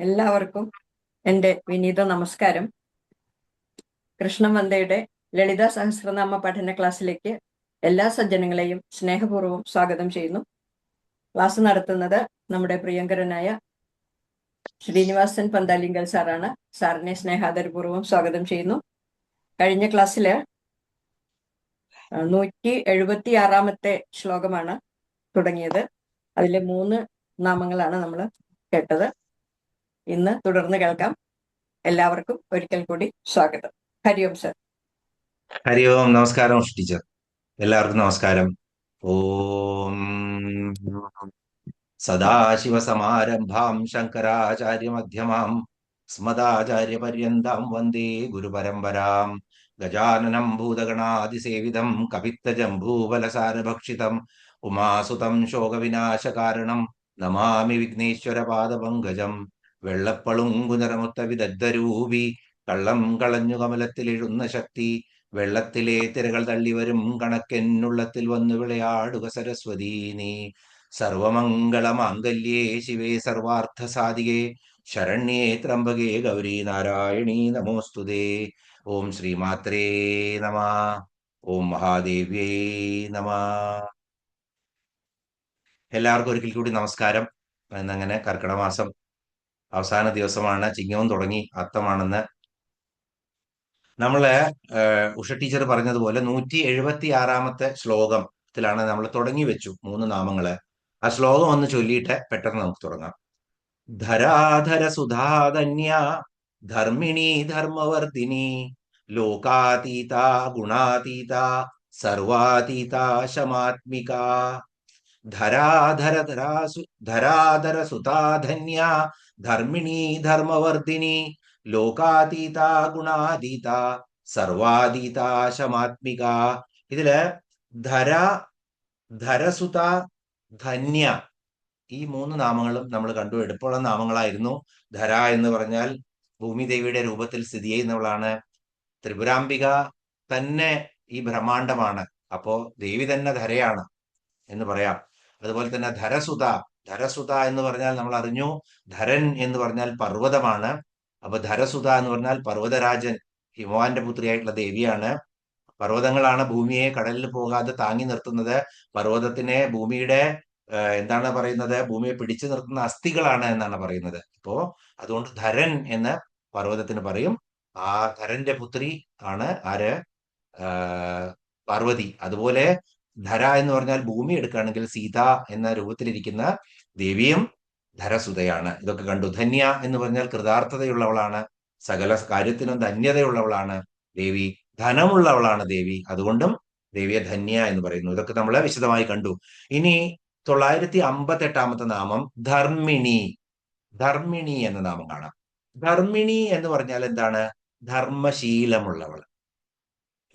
എല്ലാവർക്കും എൻ്റെ വിനീത നമസ്കാരം. കൃഷ്ണമന്ദയുടെ ലളിതാ സഹസ്രനാമ പഠന ക്ലാസ്സിലേക്ക് എല്ലാ സജ്ജനങ്ങളെയും സ്നേഹപൂർവ്വം സ്വാഗതം ചെയ്യുന്നു. ക്ലാസ് നടത്തുന്നത് നമ്മുടെ പ്രിയങ്കരനായ ശ്രീനിവാസൻ പന്താലിങ്കൽ സാറാണ്. സാറിനെ സ്നേഹാദരപൂർവ്വം സ്വാഗതം ചെയ്യുന്നു. കഴിഞ്ഞ ക്ലാസ്സിൽ 176 ശ്ലോകമാണ് തുടങ്ങിയത്. അതിലെ 3 നാമങ്ങളാണ് നമ്മൾ കേട്ടത്. ഇന്ന് തുടർന്ന് കേൾക്കാം. എല്ലാവർക്കും ഒരിക്കൽ കൂടി സ്വാഗതം. ഹരി ഓം സർ. ഹരി ഓം. നമസ്കാരം ടീച്ചർ. എല്ലാവർക്കും നമസ്കാരം. ഓം സദാശിവസമാരംഭാം ശങ്കരാചാര്യമധ്യമാം സ്മദാചാര്യപര്യന്താം വന്ദേ ഗുരുപരമ്പരാം. ഗജാനനം ഭൂതഗണാതിസേവിതം കപിത്തജംബൂഫലസാരഭക്ഷിതം ഉമാസുതം ശോകവിനാശകാരണം നമാമി വിഘ്നേശ്വരപാദപങ്കജം. വെള്ളപ്പളുങ്കുനിറമുത്ത വിദഗ്ധരൂപി കള്ളം കളഞ്ഞു കമലത്തിലെഴുന്ന ശക്തി വെള്ളത്തിലെ തിരകൾ തള്ളിവരും കണക്കെന്നുള്ളത്തിൽ വന്നു വിളയാടുക സരസ്വതീ നീ. സർവമംഗളമാംഗല്യേ ശിവേ സർവാർത്ഥ സാധികേ ശരണ്യേ ത്രംബകേ ഗൗരി നാരായണീ നമോസ്തുതേ. ഓം ശ്രീമാത്രേ നമ. ഓം മഹാദേവ്യേ നമ. എല്ലാവർക്കും ഒരിക്കൽ കൂടി നമസ്കാരം. എന്നങ്ങനെ കർക്കിടമാസം അവസാന ദിവസമാണ്. ചിങ്ങവും തുടങ്ങി, അത്തമാണെന്ന്. നമ്മള് ഉഷ ടീച്ചർ പറഞ്ഞതുപോലെ 176 ശ്ലോകത്തിലാണ് നമ്മൾ തുടങ്ങി വെച്ചു 3 നാമങ്ങള്. ആ ശ്ലോകം ഒന്ന് ചൊല്ലിയിട്ട് പെട്ടെന്ന് നമുക്ക് തുടങ്ങാം. ധരാധര സുധാധന്യ ധർമ്മിണി ധർമ്മവർദ്ധിനി ലോകാതീത ഗുണാതീത സർവാതീത ശമാത്മിക. ധരാധര സുതാധന്യ ധർമ്മിണി ധർമ്മവർദ്ധിനി ലോകാതീത ഗുണാതീത സർവാതീത ശമാത്മിക. ഇതില് ധര, ധരസുത, ധന്യ ഈ 3 നാമങ്ങളും നമ്മൾ കണ്ടു. എടുപ്പുള്ള നാമങ്ങളായിരുന്നു. ധര എന്ന് പറഞ്ഞാൽ ഭൂമിദേവിയുടെ രൂപത്തിൽ സ്ഥിതി ചെയ്യുന്നവളാണ്. ത്രിപുരാംബിക തന്നെ ഈ ബ്രഹ്മാണ്ടമാണ്. അപ്പോ ദേവി തന്നെ ധരയാണ് എന്ന് പറയാം. അതുപോലെ തന്നെ ധരസുത, ധരസുത എന്ന് പറഞ്ഞാൽ നമ്മൾ അറിഞ്ഞു, ധരൻ എന്ന് പറഞ്ഞാൽ പർവ്വതമാണ്. അപ്പൊ ധരസുത എന്ന് പറഞ്ഞാൽ പർവ്വതരാജൻ, ഹിമവാന്റെ പുത്രിയായിട്ടുള്ള ദേവിയാണ്. പർവ്വതങ്ങളാണ് ഭൂമിയെ കടലിൽ പോകാതെ താങ്ങി നിർത്തുന്നത്. പർവ്വതത്തിനെ ഭൂമിയുടെ എന്താണ് പറയുന്നത്, ഭൂമിയെ പിടിച്ചു നിർത്തുന്ന അസ്ഥികളാണ് എന്നാണ് പറയുന്നത്. അപ്പോ അതുകൊണ്ട് ധരൻ എന്ന് പർവ്വതത്തിന് പറയും. ആ ധരന്റെ പുത്രി ആണ് ആര്? പാർവതി. അതുപോലെ ധര എന്ന് പറഞ്ഞാൽ ഭൂമി എടുക്കുകയാണെങ്കിൽ സീത എന്ന രൂപത്തിലിരിക്കുന്ന ദേവിയും ധരസുതയാണ്. ഇതൊക്കെ കണ്ടു. ധന്യ എന്ന് പറഞ്ഞാൽ കൃതാർത്ഥതയുള്ളവളാണ്, സകല കാര്യത്തിനും ധന്യതയുള്ളവളാണ് ദേവി. ധനമുള്ളവളാണ് ദേവി, അതുകൊണ്ടും ദേവിയെ ധന്യ എന്ന് പറയുന്നു. ഇതൊക്കെ നമ്മൾ വിശദമായി കണ്ടു. ഇനി 958 നാമം ധർമ്മിണി. ധർമ്മിണി എന്ന നാമം കാണാം. ധർമ്മിണി എന്ന് പറഞ്ഞാൽ എന്താണ്? ധർമ്മശീലമുള്ളവൾ.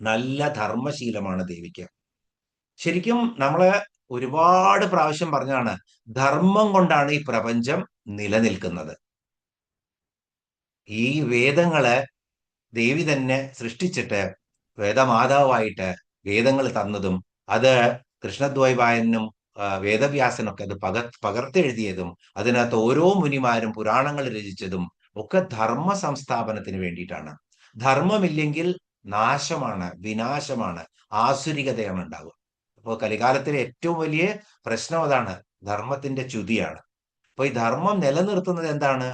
നല്ല ധർമ്മശീലമാണ് ദേവിക്ക്. ശരിക്കും നമ്മള് ഒരുപാട് പ്രാവശ്യം പറഞ്ഞാണ്, ധർമ്മം കൊണ്ടാണ് ഈ പ്രപഞ്ചം നിലനിൽക്കുന്നത്. ഈ വേദങ്ങള് ദേവി തന്നെ സൃഷ്ടിച്ചിട്ട് വേദമാതാവായിട്ട് വേദങ്ങൾ തന്നതും, അത് കൃഷ്ണദ്വൈപായനും വേദവ്യാസനൊക്കെ അത് പകർത്തെഴുതിയതും, അതിനകത്ത് ഓരോ മുനിമാരും പുരാണങ്ങൾ രചിച്ചതും ഒക്കെ ധർമ്മ സംസ്ഥാപനത്തിന് വേണ്ടിയിട്ടാണ്. ധർമ്മമില്ലെങ്കിൽ നാശമാണ്, വിനാശമാണ്, ആസുരികതയാണ് ഉണ്ടാവുക. അപ്പോൾ കലികാലത്തിലെ ഏറ്റവും വലിയ പ്രശ്നം അതാണ്, ധർമ്മത്തിന്റെ ച്യുതിയാണ്. അപ്പൊ ഈ ധർമ്മം നിലനിർത്തുന്നത് എന്താണ്?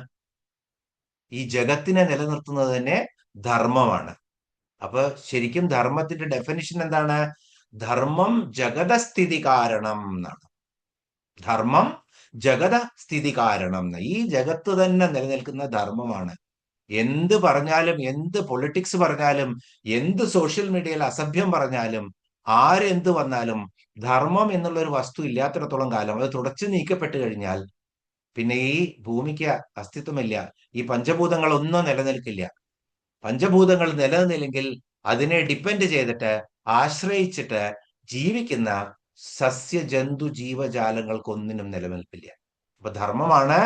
ഈ ജഗത്തിനെ നിലനിർത്തുന്നത് തന്നെ ധർമ്മമാണ്. അപ്പൊ ശരിക്കും ധർമ്മത്തിന്റെ ഡെഫിനിഷൻ എന്താണ്? ധർമ്മം ജഗതസ്ഥിതി കാരണം എന്നാണ്. ധർമ്മം ജഗതസ്ഥിതി കാരണം. ഈ ജഗത്ത് തന്നെ നിലനിൽക്കുന്ന ധർമ്മമാണ്. എന്ത് പറഞ്ഞാലും, എന്ത് പൊളിറ്റിക്സ് പറഞ്ഞാലും, എന്ത് സോഷ്യൽ മീഡിയയിൽ അസഭ്യം പറഞ്ഞാലും, ആരെന്ത് വന്നാലും, ധർമ്മം എന്നുള്ള ഒരു വസ്തു ഇല്ലാത്തിടത്തോളം കാലം, അത് തുടച്ചു നീക്കപ്പെട്ടു കഴിഞ്ഞാൽ പിന്നെ ഈ ഭൂമിക്ക് അസ്തിത്വമില്ല. ഈ പഞ്ചഭൂതങ്ങളൊന്നും നിലനിൽക്കില്ല. പഞ്ചഭൂതങ്ങൾ നിലനിന്നില്ലെങ്കിൽ അതിനെ ഡിപ്പെൻഡ് ചെയ്തിട്ട്, ആശ്രയിച്ചിട്ട് ജീവിക്കുന്ന സസ്യ ജന്തു ജീവജാലങ്ങൾക്കൊന്നിനും നിലനിൽപ്പില്ല. അപ്പൊ ധർമ്മമാണ്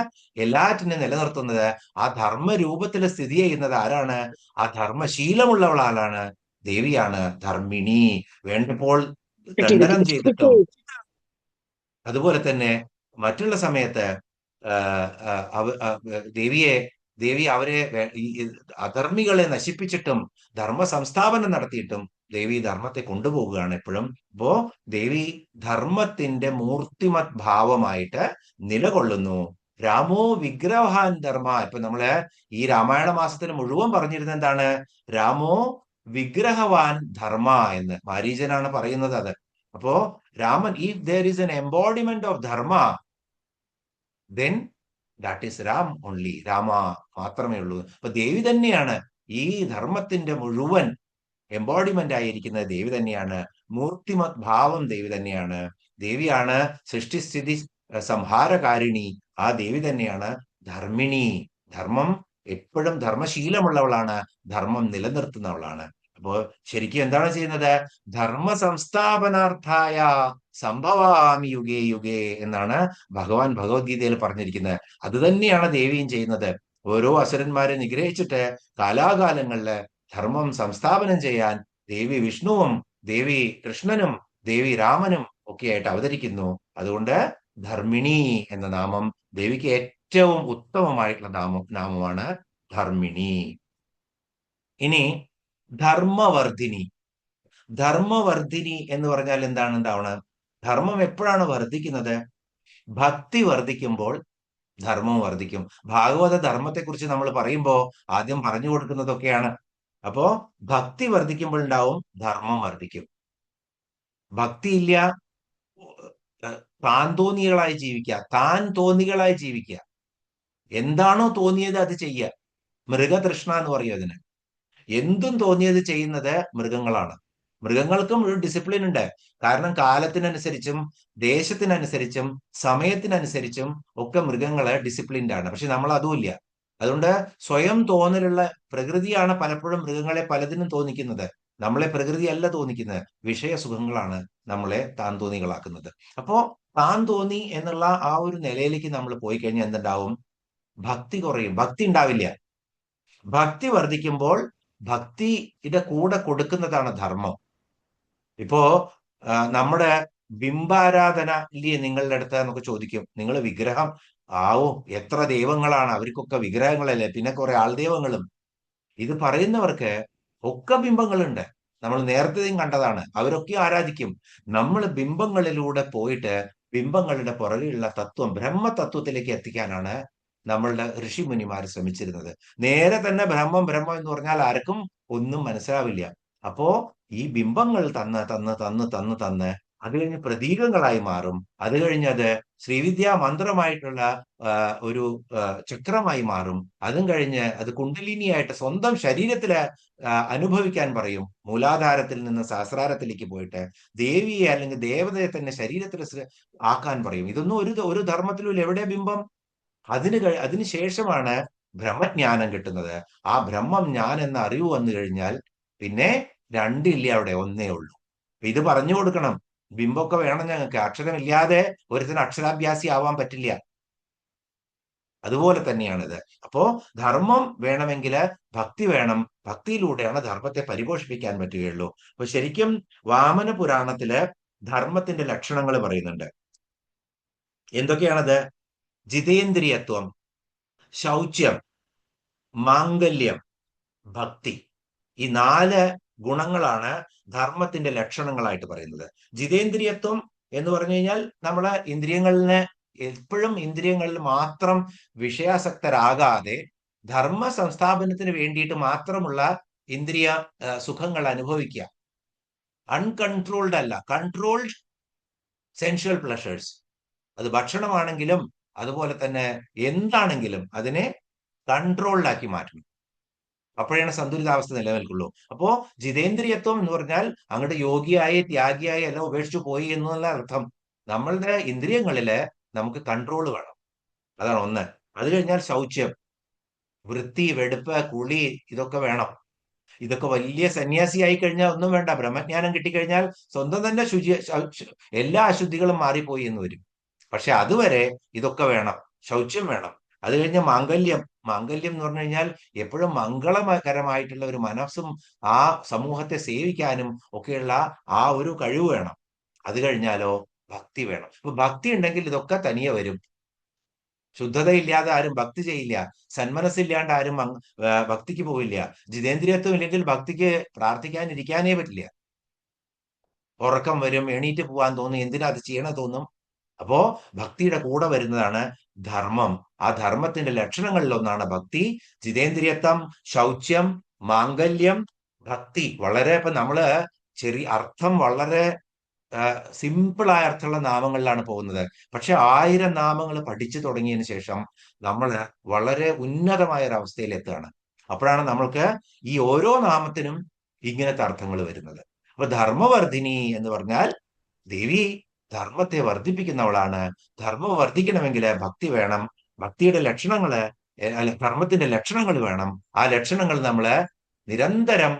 എല്ലാറ്റിനും നിലനിർത്തുന്നത്. ആ ധർമ്മ രൂപത്തിൽ സ്ഥിതി ചെയ്യുന്നത് ആരാണ്? ആ ധർമ്മശീലമുള്ളവൾ ആരാണ്? ദേവിയാണ് ധർമ്മിണി. വേണ്ടപ്പോൾ ദണ്ഡനം ചെയ്തിട്ടും, അതുപോലെ തന്നെ മറ്റുള്ള സമയത്ത് ദേവിയെ ദേവി അവരെ ഈ അധർമ്മികളെ നശിപ്പിച്ചിട്ടും ധർമ്മ സംസ്ഥാപനം നടത്തിയിട്ടും ദേവി ധർമ്മത്തെ കൊണ്ടുപോവുകയാണ് എപ്പോഴും. അപ്പോ ദേവി ധർമ്മത്തിന്റെ മൂർത്തിമത് ഭാവമായിട്ട് നിലകൊള്ളുന്നു. രാമോ വിഗ്രഹാൻ ധർമ്മ. ഇപ്പൊ നമ്മള് ഈ രാമായണ മാസത്തിന് മുഴുവൻ പറഞ്ഞിരുന്നത് എന്താണ്? രാമോ വിഗ്രഹവാൻ ധർമ്മ എന്ന് മാരീചനാണ് പറയുന്നത് അത്. അപ്പോ Raman, if there is N embodiment of Dharma, then that is Ram only. Rama മാത്രമേ ഉള്ളൂ. അപ്പൊ ദേവി തന്നെയാണ് ഈ ധർമ്മത്തിന്റെ മുഴുവൻ എംബോഡിമെന്റ് ആയിരിക്കുന്നത്. ദേവി തന്നെയാണ്. മൂർത്തിമത് ഭാവം ദേവി തന്നെയാണ്. ദേവിയാണ് സൃഷ്ടിസ്ഥിതി സംഹാരകാരിണി. ആ ദേവി തന്നെയാണ് ധർമ്മിണി. ധർമ്മം എപ്പോഴും ധർമ്മശീലമുള്ളവളാണ്, ധർമ്മം നിലനിർത്തുന്നവളാണ്. അപ്പോ ശരിക്കും എന്താണ് ചെയ്യുന്നത്? ധർമ്മ സംസ്ഥാപനാർത്ഥായ സംഭവാമി യുഗേ യുഗേ എന്നാണ് ഭഗവാൻ ഭഗവത്ഗീതയിൽ പറഞ്ഞിരിക്കുന്നത്. അത് തന്നെയാണ് ദേവിയും ചെയ്യുന്നത്. ഓരോ അസുരന്മാരെ നിഗ്രഹിച്ചിട്ട് കാലാകാലങ്ങളില് ധർമ്മം സംസ്ഥാപനം ചെയ്യാൻ ദേവി വിഷ്ണുവും ദേവി കൃഷ്ണനും ദേവി രാമനും ഒക്കെ ആയിട്ട് അവതരിക്കുന്നു. അതുകൊണ്ട് ധർമ്മിണി എന്ന നാമം ദേവിക്ക് ഏറ്റവും ഉത്തമമായിട്ടുള്ള നാമമാണ് ധർമ്മിണി. ഇനി ധർമ്മവർദ്ധിനി. ധർമ്മവർദ്ധിനി എന്ന് പറഞ്ഞാൽ എന്താണ്? ധർമ്മം എപ്പോഴാണ് വർദ്ധിക്കുന്നത്? ഭക്തി വർദ്ധിക്കുമ്പോൾ ധർമ്മം വർദ്ധിക്കും. ഭാഗവത ധർമ്മത്തെക്കുറിച്ച് നമ്മൾ പറയുമ്പോൾ ആദ്യം പറഞ്ഞു കൊടുക്കുന്നതൊക്കെയാണ്. അപ്പോ ഭക്തി വർദ്ധിക്കുമ്പോൾ ഉണ്ടാവും ധർമ്മം വർദ്ധിക്കും. ഭക്തിയില്ല, താൻ തോന്നികളായി ജീവിക്കുക, താൻ തോന്നികളായി ജീവിക്കുക. എന്താണോ തോന്നിയത് അത് ചെയ്യുക. മൃഗതൃഷ്ണ എന്ന് പറയും അതിന്. എന്തും തോന്നിയത് ചെയ്യുന്നത് മൃഗങ്ങളാണ്. മൃഗങ്ങൾക്കും ഒരു ഡിസിപ്ലിൻ ഉണ്ട്. കാരണം കാലത്തിനനുസരിച്ചും ദേശത്തിനനുസരിച്ചും സമയത്തിനനുസരിച്ചും ഒക്കെ മൃഗങ്ങള് ഡിസിപ്ലിൻഡ് ആണ്. പക്ഷെ നമ്മൾ അതുമില്ല. അതുകൊണ്ട് സ്വയം തോന്നലുള്ള പ്രകൃതിയാണ് പലപ്പോഴും മൃഗങ്ങളെ പലതിനും തോന്നിക്കുന്നത്. നമ്മളെ പ്രകൃതി അല്ല തോന്നിക്കുന്നത്. വിഷയസുഖങ്ങളാണ് നമ്മളെ താൻ തോന്നികളാക്കുന്നത്. അപ്പോ താൻ തോന്നി എന്നുള്ള ആ ഒരു നിലയിലേക്ക് നമ്മൾ പോയി കഴിഞ്ഞാൽ എന്തുണ്ടാവും? ഭക്തി കുറയും, ഭക്തി ഉണ്ടാവില്ല. ഭക്തി വർദ്ധിക്കുമ്പോൾ ഭക്തിയുടെ കൂടെ കൊടുക്കുന്നതാണ് ധർമ്മം. ഇപ്പോ നമ്മുടെ ബിംബാരാധന ഇല്ലേ നിങ്ങളുടെ അടുത്ത് എന്നൊക്കെ ചോദിക്കും. നിങ്ങൾ വിഗ്രഹം എത്ര ദൈവങ്ങളാണ്, അവർക്കൊക്കെ വിഗ്രഹങ്ങളല്ലേ, പിന്നെ കുറെ ആൾദൈവങ്ങളും. ഇത് പറയുന്നവർക്ക് ഒക്കെ ബിംബങ്ങളുണ്ട്. നമ്മൾ നേരത്തെയും കണ്ടതാണ്. അവരൊക്കെ ആരാധിക്കും. നമ്മൾ ബിംബങ്ങളിലൂടെ പോയിട്ട് ബിംബങ്ങളുടെ പുറകിലുള്ള തത്വം, ബ്രഹ്മതത്വത്തിലേക്ക് എത്തിക്കാനാണ് നമ്മളുടെ ഋഷിമുനിമാർ ശ്രമിച്ചിരുന്നത്. നേരെ തന്നെ ബ്രഹ്മം ബ്രഹ്മം എന്ന് പറഞ്ഞാൽ ആർക്കും ഒന്നും മനസ്സിലാവില്ല. അപ്പോ ഈ ബിംബങ്ങൾ തന്ന് തന്ന് തന്ന് തന്ന് തന്ന് അത് കഴിഞ്ഞ് പ്രതീകങ്ങളായി മാറും. അത് കഴിഞ്ഞത് ശ്രീവിദ്യാ മന്ത്രമായിട്ടുള്ള ഒരു ചക്രമായി മാറും. അതും കഴിഞ്ഞ് അത് കുണ്ടലിനിയായിട്ട് സ്വന്തം ശരീരത്തില് അനുഭവിക്കാൻ പറയും. മൂലാധാരത്തിൽ നിന്ന് സഹസ്രാരത്തിലേക്ക് പോയിട്ട് ദേവിയെ അല്ലെങ്കിൽ ദേവതയെ തന്നെ ശരീരത്തിൽ ആക്കാൻ പറയും. ഇതൊന്നും ഒരു ധർമ്മത്തിലും എവിടെ ബിംബം? അതിനുശേഷമാണ് ബ്രഹ്മജ്ഞാനം കിട്ടുന്നത്. ആ ബ്രഹ്മം ഞാൻ എന്ന അറിവ് വന്നു കഴിഞ്ഞാൽ പിന്നെ രണ്ടില്ല, അവിടെ ഒന്നേ ഉള്ളൂ. ഇത് പറഞ്ഞു കൊടുക്കണം. ബിംബമൊക്കെ വേണം ഞങ്ങൾക്ക്. അക്ഷരമില്ലാതെ ഒരുത്തിന് അക്ഷരാഭ്യാസി ആവാൻ പറ്റില്ല. അതുപോലെ തന്നെയാണിത്. അപ്പോ ധർമ്മം വേണമെങ്കിൽ ഭക്തി വേണം. ഭക്തിയിലൂടെയാണ് ധർമ്മത്തെ പരിപോഷിപ്പിക്കാൻ പറ്റുകയുള്ളൂ. അപ്പൊ ശരിക്കും വാമന പുരാണത്തില് ധർമ്മത്തിന്റെ ലക്ഷണങ്ങൾ പറയുന്നുണ്ട്. എന്തൊക്കെയാണത്? ജിതേന്ദ്രിയത്വം, ശൗച്യം, മാംഗല്യം, ഭക്തി. ഈ 4 ഗുണങ്ങളാണ് ധർമ്മത്തിന്റെ ലക്ഷണങ്ങളായിട്ട് പറയുന്നത്. ജിതേന്ദ്രിയത്വം എന്ന് പറഞ്ഞു കഴിഞ്ഞാൽ നമ്മളെ എപ്പോഴും ഇന്ദ്രിയങ്ങളിൽ മാത്രം വിഷയാസക്തരാകാതെ ധർമ്മ സംസ്ഥാപനത്തിന് വേണ്ടിയിട്ട് മാത്രമുള്ള ഇന്ദ്രിയ സുഖങ്ങൾ അനുഭവിക്കുക. അൺകൺട്രോൾഡ് അല്ല, കൺട്രോൾഡ് സെൻഷ്വൽ പ്ലഷേഴ്സ്. അത് ഭക്ഷണമാണെങ്കിലും അതുപോലെ തന്നെ എന്താണെങ്കിലും അതിനെ കൺട്രോൾഡാക്കി മാറ്റണം. അപ്പോഴാണ് സന്തുലിതാവസ്ഥ നിലനിൽക്കുള്ളൂ. അപ്പോ ജിതേന്ദ്രിയത്വം എന്ന് പറഞ്ഞാൽ അങ്ങോട്ട് യോഗിയായി ത്യാഗിയായി എല്ലാം ഉപേക്ഷിച്ചു പോയി എന്നുള്ള അർത്ഥം. നമ്മളുടെ ഇന്ദ്രിയങ്ങളില് നമുക്ക് കൺട്രോൾ വേണം. അതാണ് ഒന്ന്. അത് കഴിഞ്ഞാൽ ശൗച്യം, വൃത്തി, വെടുപ്പ്, കുളി, ഇതൊക്കെ വേണം. ഇതൊക്കെ വലിയ സന്യാസിയായി കഴിഞ്ഞാൽ ഒന്നും വേണ്ട. ബ്രഹ്മജ്ഞാനം കിട്ടിക്കഴിഞ്ഞാൽ സ്വന്തം തന്നെ എല്ലാ അശുദ്ധികളും മാറിപ്പോയി എന്ന് വരും. പക്ഷെ അതുവരെ ഇതൊക്കെ വേണം. ശൗച്യം വേണം. അത് കഴിഞ്ഞ മാംഗല്യം. മാംഗല്യം എന്ന് പറഞ്ഞു കഴിഞ്ഞാൽ എപ്പോഴും മംഗളകരമായിട്ടുള്ള ഒരു മനസ്സും ആ സമൂഹത്തെ സേവിക്കാനും ഒക്കെയുള്ള ആ ഒരു കഴിവ് വേണം. അത് കഴിഞ്ഞാലോ ഭക്തി വേണം. അപ്പൊ ഭക്തി ഉണ്ടെങ്കിൽ ഇതൊക്കെ തനിയെ വരും. ശുദ്ധതയില്ലാതെ ആരും ഭക്തി ചെയ്യില്ല. സന്മനസ്സില്ലാണ്ട് ആരും ഭക്തിക്ക് പോവില്ല. ജിതേന്ദ്രിയത്വം ഇല്ലെങ്കിൽ ഭക്തിക്ക് പ്രാർത്ഥിക്കാനിരിക്കാനേ പറ്റില്ല. ഉറക്കം വരും, എണീറ്റ് പോവാൻ തോന്നും, എന്തിനാ അത് ചെയ്യണ തോന്നും. അപ്പോ ഭക്തിയുടെ കൂടെ വരുന്നതാണ് ധർമ്മം. ആ ധർമ്മത്തിന്റെ ലക്ഷണങ്ങളിൽ ഒന്നാണ് ഭക്തി. ജിതേന്ദ്രിയത്വം, ശൗച്യം, മാംഗല്യം, ഭക്തി. വളരെ ഇപ്പൊ നമ്മള് ചെറിയ അർത്ഥം വളരെ സിമ്പിളായ അർത്ഥമുള്ള നാമങ്ങളിലാണ് പോകുന്നത്. പക്ഷെ 1000 നാമങ്ങൾ പഠിച്ചു തുടങ്ങിയതിന് ശേഷം നമ്മൾ വളരെ ഉന്നതമായ ഒരു അവസ്ഥയിൽ എത്തുകയാണ്. അപ്പോഴാണ് നമ്മൾക്ക് ഈ ഓരോ നാമത്തിനും ഇങ്ങനത്തെ അർത്ഥങ്ങൾ വരുന്നത്. അപ്പൊ ധർമ്മവർദ്ധിനി എന്ന് പറഞ്ഞാൽ ദേവി ധർമ്മത്തെ വർദ്ധിപ്പിക്കുന്നവളാണ്. ധർമ്മം വർദ്ധിക്കണമെങ്കിൽ ഭക്തി വേണം. ഭക്തിയുടെ ലക്ഷണങ്ങള് അല്ല, ധർമ്മത്തിന്റെ ലക്ഷണങ്ങൾ വേണം. ആ ലക്ഷണങ്ങൾ നമ്മള് നിരന്തരം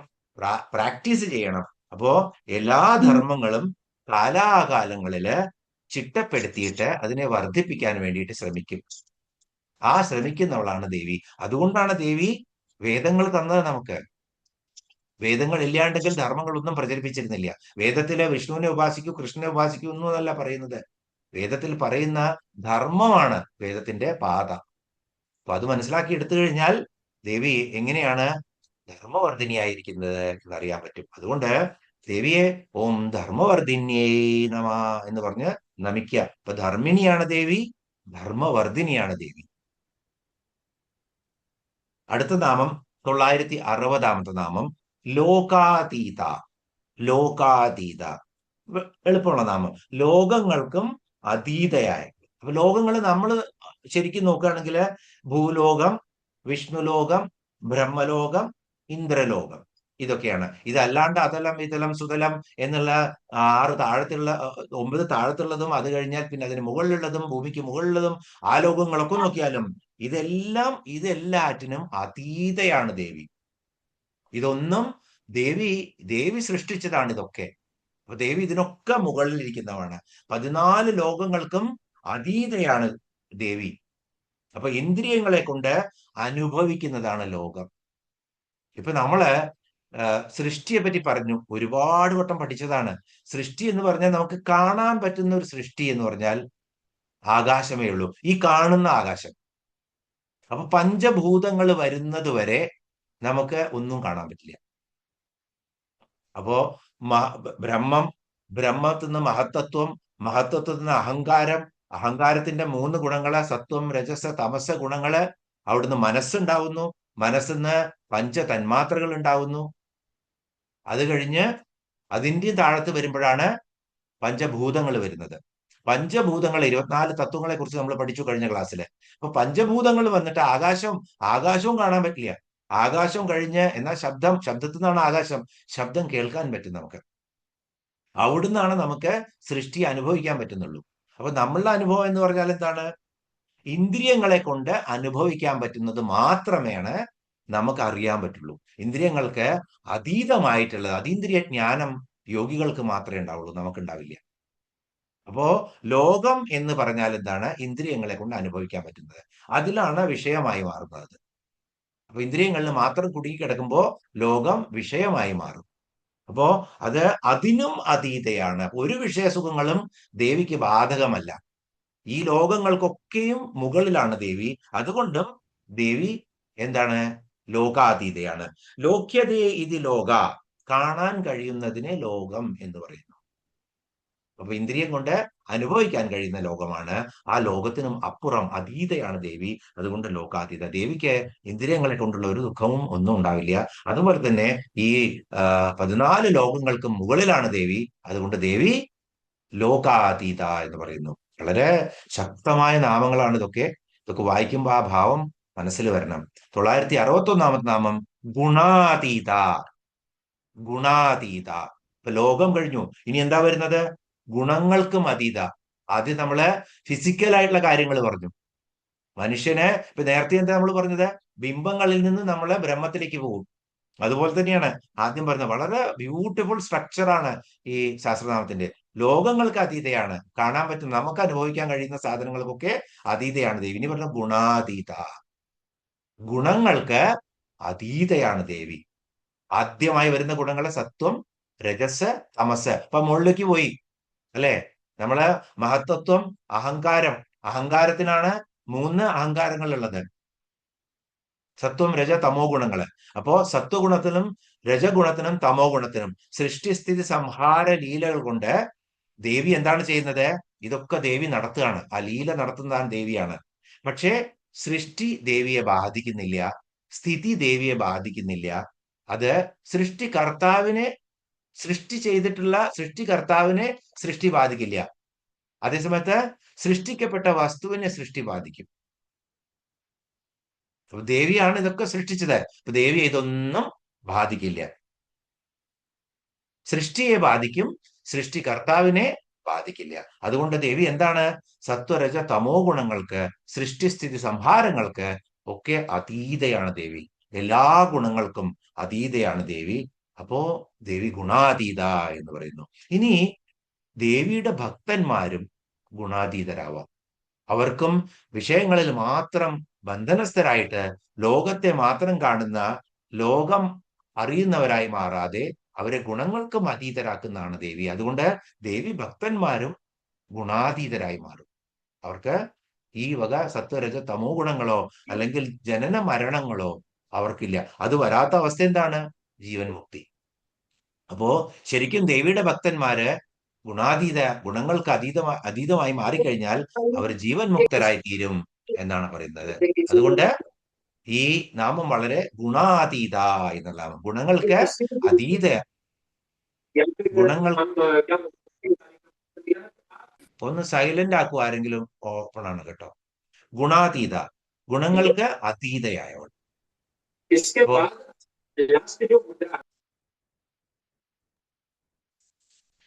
പ്രാക്ടീസ് ചെയ്യണം. അപ്പോ എല്ലാ ധർമ്മങ്ങളും കാലാകാലങ്ങളില് ചിട്ടപ്പെടുത്തിയിട്ട് അതിനെ വർദ്ധിപ്പിക്കാൻ വേണ്ടിയിട്ട് ശ്രമിക്കും. ആ ശ്രമിക്കുന്നവളാണ് ദേവി. അതുകൊണ്ടാണ് ദേവി വേദങ്ങൾ തന്നത് നമുക്ക്. വേദങ്ങൾ ഇല്ലാണ്ടെങ്കിൽ ധർമ്മങ്ങളൊന്നും പ്രചരിപ്പിച്ചിരുന്നില്ല. വേദത്തിലെ വിഷ്ണുവിനെ ഉപാസിക്കൂ, കൃഷ്ണനെ ഉപാസിക്കൂ എന്നല്ല പറയുന്നത്. വേദത്തിൽ പറയുന്ന ധർമ്മമാണ് വേദത്തിന്റെ പാത. അപ്പൊ അത് മനസ്സിലാക്കി എടുത്തു കഴിഞ്ഞാൽ ദേവി എങ്ങനെയാണ് ധർമ്മവർദ്ധിനിയായിരിക്കുന്നത് എന്നറിയാൻ പറ്റും. അതുകൊണ്ട് ദേവിയെ ഓം ധർമ്മവർദ്ധിന്യേ നമ എന്ന് പറഞ്ഞ് നമിക്കുക. അപ്പൊ ധർമ്മിണിയാണ് ദേവി, ധർമ്മവർദ്ധിനിയാണ് ദേവി. അടുത്ത നാമം 960 നാമം ലോകാതീത. ലോകാതീത എളുപ്പമുള്ള നാമം. ലോകങ്ങൾക്കും അതീതയായ. അപ്പൊ ലോകങ്ങൾ നമ്മൾ ശരിക്കും നോക്കുകയാണെങ്കിൽ ഭൂലോകം, വിഷ്ണുലോകം, ബ്രഹ്മലോകം, ഇന്ദ്രലോകം, ഇതൊക്കെയാണ്. ഇതല്ലാണ്ട് അതലം, ഇതലം, സുതലം എന്നുള്ള 6 താഴത്തുള്ള 9 താഴത്തുള്ളതും അത് കഴിഞ്ഞാൽ പിന്നെ അതിന് മുകളിലുള്ളതും ഭൂമിക്ക് മുകളിലുള്ളതും ആ ലോകങ്ങളൊക്കെ നോക്കിയാലും ഇതെല്ലാറ്റിനും അതീതയാണ് ദേവി. ഇതൊന്നും ദേവി സൃഷ്ടിച്ചതാണ് ഇതൊക്കെ. അപ്പൊ ദേവി ഇതിനൊക്കെ മുകളിൽ ഇരിക്കുന്നതാണ്. 14 ലോകങ്ങൾക്കും അതീതയാണ് ദേവി. അപ്പൊ ഇന്ദ്രിയങ്ങളെ കൊണ്ട് അനുഭവിക്കുന്നതാണ് ലോകം. ഇപ്പൊ നമ്മള് സൃഷ്ടിയെ പറ്റി പറഞ്ഞു, ഒരുപാട് വട്ടം പഠിച്ചതാണ്. സൃഷ്ടി എന്ന് പറഞ്ഞാൽ നമുക്ക് കാണാൻ പറ്റുന്ന ഒരു സൃഷ്ടി എന്ന് പറഞ്ഞാൽ ആകാശമേ ഉള്ളൂ, ഈ കാണുന്ന ആകാശം. അപ്പൊ പഞ്ചഭൂതങ്ങൾ വരുന്നത് വരെ നമുക്ക് ഒന്നും കാണാൻ പറ്റില്ല. അപ്പോ ബ്രഹ്മത്തിൽ നിന്ന് മഹത്തത്വം, മഹത്വത്തിൽ നിന്ന് അഹങ്കാരം, അഹങ്കാരത്തിന്റെ 3 ഗുണങ്ങള് സത്വം, രജസ്, തമസ് ഗുണങ്ങള്. അവിടുന്ന് മനസ്സുണ്ടാവുന്നു, മനസ്സിന്ന് പഞ്ചതന്മാത്രകൾ ഉണ്ടാവുന്നു. അത് കഴിഞ്ഞ് അതിന്റെ താഴത്ത് വരുമ്പോഴാണ് പഞ്ചഭൂതങ്ങൾ വരുന്നത്. പഞ്ചഭൂതങ്ങൾ 24 തത്വങ്ങളെ കുറിച്ച് നമ്മൾ പഠിച്ചു കഴിഞ്ഞ ക്ലാസ്സിൽ. അപ്പൊ പഞ്ചഭൂതങ്ങൾ വന്നിട്ട് ആകാശവും കാണാൻ പറ്റില്ല. ആകാശം കഴിഞ്ഞ് എന്നാൽ ശബ്ദത്തിൽ നിന്നാണ് ആകാശം, ശബ്ദം കേൾക്കാൻ പറ്റും നമുക്ക്. അവിടുന്നാണ് നമുക്ക് സൃഷ്ടി അനുഭവിക്കാൻ പറ്റുന്നുള്ളൂ. അപ്പൊ നമ്മളുടെ അനുഭവം എന്ന് പറഞ്ഞാൽ എന്താണ്? ഇന്ദ്രിയങ്ങളെ കൊണ്ട് അനുഭവിക്കാൻ പറ്റുന്നത് മാത്രമേയാണ് നമുക്ക് അറിയാൻ പറ്റുള്ളൂ. ഇന്ദ്രിയങ്ങൾക്ക് അതീതമായിട്ടുള്ളത്, അതീന്ദ്രിയ ജ്ഞാനം യോഗികൾക്ക് മാത്രമേ ഉണ്ടാവുള്ളൂ, നമുക്കുണ്ടാവില്ല. അപ്പോ ലോകം എന്ന് പറഞ്ഞാൽ എന്താണ്? ഇന്ദ്രിയങ്ങളെ കൊണ്ട് അനുഭവിക്കാൻ പറ്റുന്നത്, അതിലാണ് വിഷയമായി മാറുന്നത്. അപ്പൊ ഇന്ദ്രിയങ്ങളിൽ മാത്രം കുടുങ്ങിക്കിടക്കുമ്പോ ലോകം വിഷയമായി മാറും. അപ്പോ അതിനും അതീതയാണ്. ഒരു വിഷയസുഖങ്ങളും ദേവിക്ക് ബാധകമല്ല. ഈ ലോകങ്ങൾക്കൊക്കെയും മുകളിലാണ് ദേവി. അതുകൊണ്ടും ദേവി എന്താണ്? ലോകാതീതയാണ്. ലോക്യതേ ഇത് ലോക, കാണാൻ കഴിയുന്നതിനെ ലോകം എന്ന് പറയുന്നു. അപ്പൊ ഇന്ദ്രിയം കൊണ്ട് അനുഭവിക്കാൻ കഴിയുന്ന ലോകമാണ്. ആ ലോകത്തിനും അപ്പുറം അതീതയാണ് ദേവി. അതുകൊണ്ട് ലോകാതീത. ദേവിക്ക് ഇന്ദ്രിയങ്ങളെ കൊണ്ടുള്ള ഒരു ദുഃഖവും ഒന്നും ഉണ്ടാവില്ല. അതുപോലെ തന്നെ ഈ 14 ലോകങ്ങൾക്ക് മുകളിലാണ് ദേവി. അതുകൊണ്ട് ദേവി ലോകാതീത എന്ന് പറയുന്നു. വളരെ ശക്തമായ നാമങ്ങളാണ് ഇതൊക്കെ. വായിക്കുമ്പോൾ ആ ഭാവം മനസ്സിൽ വരണം. 961 നാമം ഗുണാതീത. ഗുണാതീത. ഇപ്പൊ ലോകം കഴിഞ്ഞു, ഇനി എന്താ വരുന്നത്? ഗുണങ്ങൾക്കും അതീത. ആദ്യം നമ്മള് ഫിസിക്കൽ ആയിട്ടുള്ള കാര്യങ്ങൾ പറഞ്ഞു. മനുഷ്യനെ ഇപ്പൊ നേരത്തെ എന്താ നമ്മൾ പറഞ്ഞത്? ബിംബങ്ങളിൽ നിന്ന് നമ്മള് ബ്രഹ്മത്തിലേക്ക് പോകും. അതുപോലെ തന്നെയാണ് ആദ്യം പറഞ്ഞത്. വളരെ ബ്യൂട്ടിഫുൾ സ്ട്രക്ചറാണ് ഈ ശാസ്ത്രനാമത്തിന്റെ. ലോകങ്ങൾക്ക് അതീതയാണ്, കാണാൻ പറ്റും, നമുക്ക് അനുഭവിക്കാൻ കഴിയുന്ന സാധനങ്ങൾക്കൊക്കെ അതീതയാണ് ദേവി. ഇനി പറഞ്ഞ ഗുണാതീത. ഗുണങ്ങൾക്ക് അതീതയാണ് ദേവി. ആദ്യമായി വരുന്ന ഗുണങ്ങള് സത്വം, രജസ്, തമസ്. ഇപ്പൊ മുകളിലേക്ക് പോയി അല്ലെ? നമ്മള് മഹത്തത്വം, അഹങ്കാരം. അഹങ്കാരത്തിനാണ് മൂന്ന് അഹങ്കാരങ്ങളുള്ളത്, സത്വം രജ തമോ ഗുണങ്ങള്. അപ്പോ സത്വഗുണത്തിനും രജഗുണത്തിനും തമോ ഗുണത്തിനും സൃഷ്ടിസ്ഥിതി സംഹാര ലീലകൾ കൊണ്ട് ദേവി എന്താണ് ചെയ്യുന്നത്? ഇതൊക്കെ ദേവി നടത്തുകയാണ്. ആ ലീല നടത്തുന്നതാണ് ദേവിയാണ്. പക്ഷേ സൃഷ്ടി ദേവിയെ ബാധിക്കുന്നില്ല, സ്ഥിതി ദേവിയെ ബാധിക്കുന്നില്ല. അത് സൃഷ്ടികർത്താവിനെ സൃഷ്ടി ചെയ്തിട്ടുള്ള സൃഷ്ടികർത്താവിനെ സൃഷ്ടി ബാധിക്കില്ല. അതേസമയത്ത് സൃഷ്ടിക്കപ്പെട്ട വസ്തുവിനെ സൃഷ്ടി ബാധിക്കും. അപ്പൊ ദേവിയാണ് ഇതൊക്കെ സൃഷ്ടിച്ചത്. അപ്പൊ ദേവിയെ ഇതൊന്നും ബാധിക്കില്ല. സൃഷ്ടിയെ ബാധിക്കും, സൃഷ്ടികർത്താവിനെ ബാധിക്കില്ല. അതുകൊണ്ട് ദേവി എന്താണ്? സത്വരജ തമോ ഗുണങ്ങൾക്ക്, സൃഷ്ടിസ്ഥിതി സംഹാരങ്ങൾക്ക് ഒക്കെ അതീതയാണ് ദേവി. എല്ലാ ഗുണങ്ങൾക്കും അതീതയാണ് ദേവി. അപ്പോ ദേവി ഗുണാതീത എന്ന് പറയുന്നു. ഇനി ദേവിയുടെ ഭക്തന്മാരും ഗുണാതീതരാവാം. അവർക്കും വിഷയങ്ങളിൽ മാത്രം ബന്ധനസ്ഥരായിട്ട് ലോകത്തെ മാത്രം കാണുന്ന, ലോകം അറിയുന്നവരായി മാറാതെ അവരെ ഗുണങ്ങൾക്കും അതീതരാക്കുന്നതാണ് ദേവി. അതുകൊണ്ട് ദേവി ഭക്തന്മാരും ഗുണാതീതരായി മാറും. അവർക്ക് ഈ വക സത്വരജ തമോ ഗുണങ്ങളോ അല്ലെങ്കിൽ ജനന മരണങ്ങളോ അവർക്കില്ല. അത് വരാത്ത അവസ്ഥ എന്താണ്? ജീവൻ മുക്തി. അപ്പോ ശരിക്കും ദേവിയുടെ ഭക്തന്മാര് ഗുണങ്ങൾക്ക് അതീതമായി മാറിക്കഴിഞ്ഞാൽ അവർ ജീവൻ മുക്തരായി തീരും എന്നാണ് പറയുന്നത്. അതുകൊണ്ട് ഈ നാമം വളരെ ഗുണാതീത എന്നുള്ള നാമം. ഗുണങ്ങൾക്ക് അതീത, ഗുണങ്ങൾ ഒന്ന് സൈലന്റ് ആക്കുക ആരെങ്കിലും, ഓപ്പൺ ആണ് കേട്ടോ. ഗുണാതീത, ഗുണങ്ങൾക്ക് അതീതയായവൾ. അപ്പോ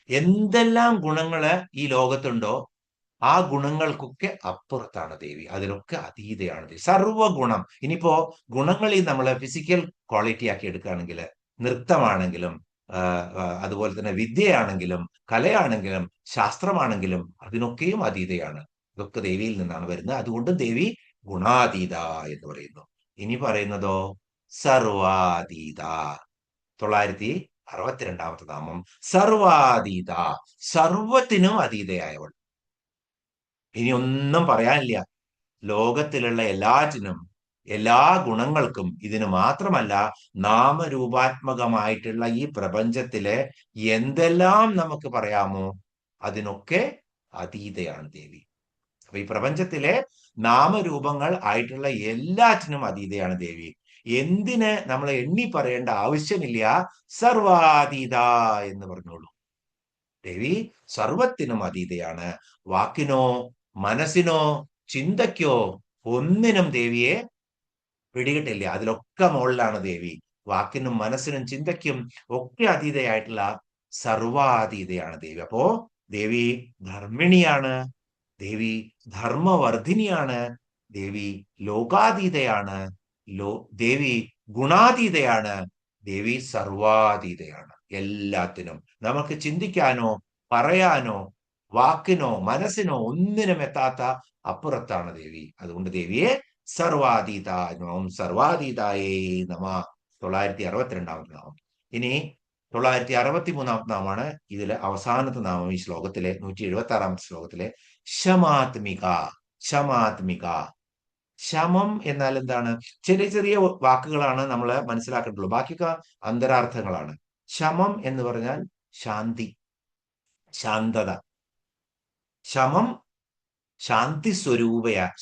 എന്തെല്ലാം ഗുണങ്ങള് ഈ ലോകത്തുണ്ടോ ആ ഗുണങ്ങൾക്കൊക്കെ അപ്പുറത്താണ് ദേവി. അതിലൊക്കെ അതീതയാണ് ദേവി. സർവഗുണം. ഇനിയിപ്പോ ഗുണങ്ങളിൽ നമ്മൾ ഫിസിക്കൽ ക്വാളിറ്റി ആക്കി എടുക്കുകയാണെങ്കിൽ, നൃത്തമാണെങ്കിലും അതുപോലെ തന്നെ വിദ്യയാണെങ്കിലും കലയാണെങ്കിലും ശാസ്ത്രമാണെങ്കിലും അതിനൊക്കെയും അതീതയാണ്. ഇതൊക്കെ ദേവിയിൽ നിന്നാണ് വരുന്നത്. അതുകൊണ്ട് ദേവി ഗുണാതീത എന്ന് പറയുന്നു. ഇനി പറയുന്നതോ സർവാതീത. 962 നാമം സർവാതീത, സർവത്തിനും അതീതയായവൾ. ഇനി ഒന്നും പറയാനില്ല. ലോകത്തിലുള്ള എല്ലാറ്റിനും, എല്ലാ ഗുണങ്ങൾക്കും, ഇതിന് മാത്രമല്ല നാമരൂപാത്മകമായിട്ടുള്ള ഈ പ്രപഞ്ചത്തിലെ എന്തെല്ലാം നമുക്ക് പറയാമോ അതിനൊക്കെ അതീതയാണ് ദേവി. അപ്പൊ ഈ പ്രപഞ്ചത്തിലെ നാമരൂപങ്ങൾ ആയിട്ടുള്ള എല്ലാറ്റിനും അതീതയാണ് ദേവി. എന്തിന് നമ്മൾ എണ്ണി പറയേണ്ട ആവശ്യമില്ല. സർവാതീത എന്ന് പറഞ്ഞോളൂ. ദേവി സർവത്തിനും അതീതയാണ്. വാക്കിനോ മനസ്സിനോ ചിന്തയ്ക്കോ ഒന്നിനും ദേവിയെ പിടികിട്ടില്ല. അതിലൊക്കെ മുകളിലാണ് ദേവി. വാക്കിനും മനസ്സിനും ചിന്തയ്ക്കും ഒക്കെ അതീതയായിട്ടുള്ള സർവാതീതയാണ് ദേവി. അപ്പോ ദേവി ധർമ്മിണിയാണ്, ദേവി ധർമ്മവർദ്ധിനിയാണ്, ദേവി ലോകാതീതയാണ്, ദേവി ഗുണാതീതയാണ്, ദേവി സർവാതീതയാണ്. എല്ലാത്തിനും നമുക്ക് ചിന്തിക്കാനോ പറയാനോ വാക്കിനോ മനസ്സിനോ ഒന്നിനും എത്താത്ത അപ്പുറത്താണ് ദേവി. അതുകൊണ്ട് ദേവിയെ സർവാതീത നാമം. സർവാതീതായേ നമ. 962 നാമം. ഇനി 963 നാമമാണ് ഇതിലെ അവസാനത്തെ നാമം. ഈ ശ്ലോകത്തിലെ 176 ശ്ലോകത്തിലെ ശമാത്മിക. ശമാത്മിക. ശമം എന്നാൽ എന്താണ്? ചെറിയ ചെറിയ വാക്കുകളാണ് നമ്മൾ മനസ്സിലാക്കേണ്ടുള്ളൂ. ബാക്കിയൊക്കെ അന്തരാർത്ഥങ്ങളാണ്. ശമം എന്ന് പറഞ്ഞാൽ ശാന്തി, ശാന്തത. ശമം ശാന്തി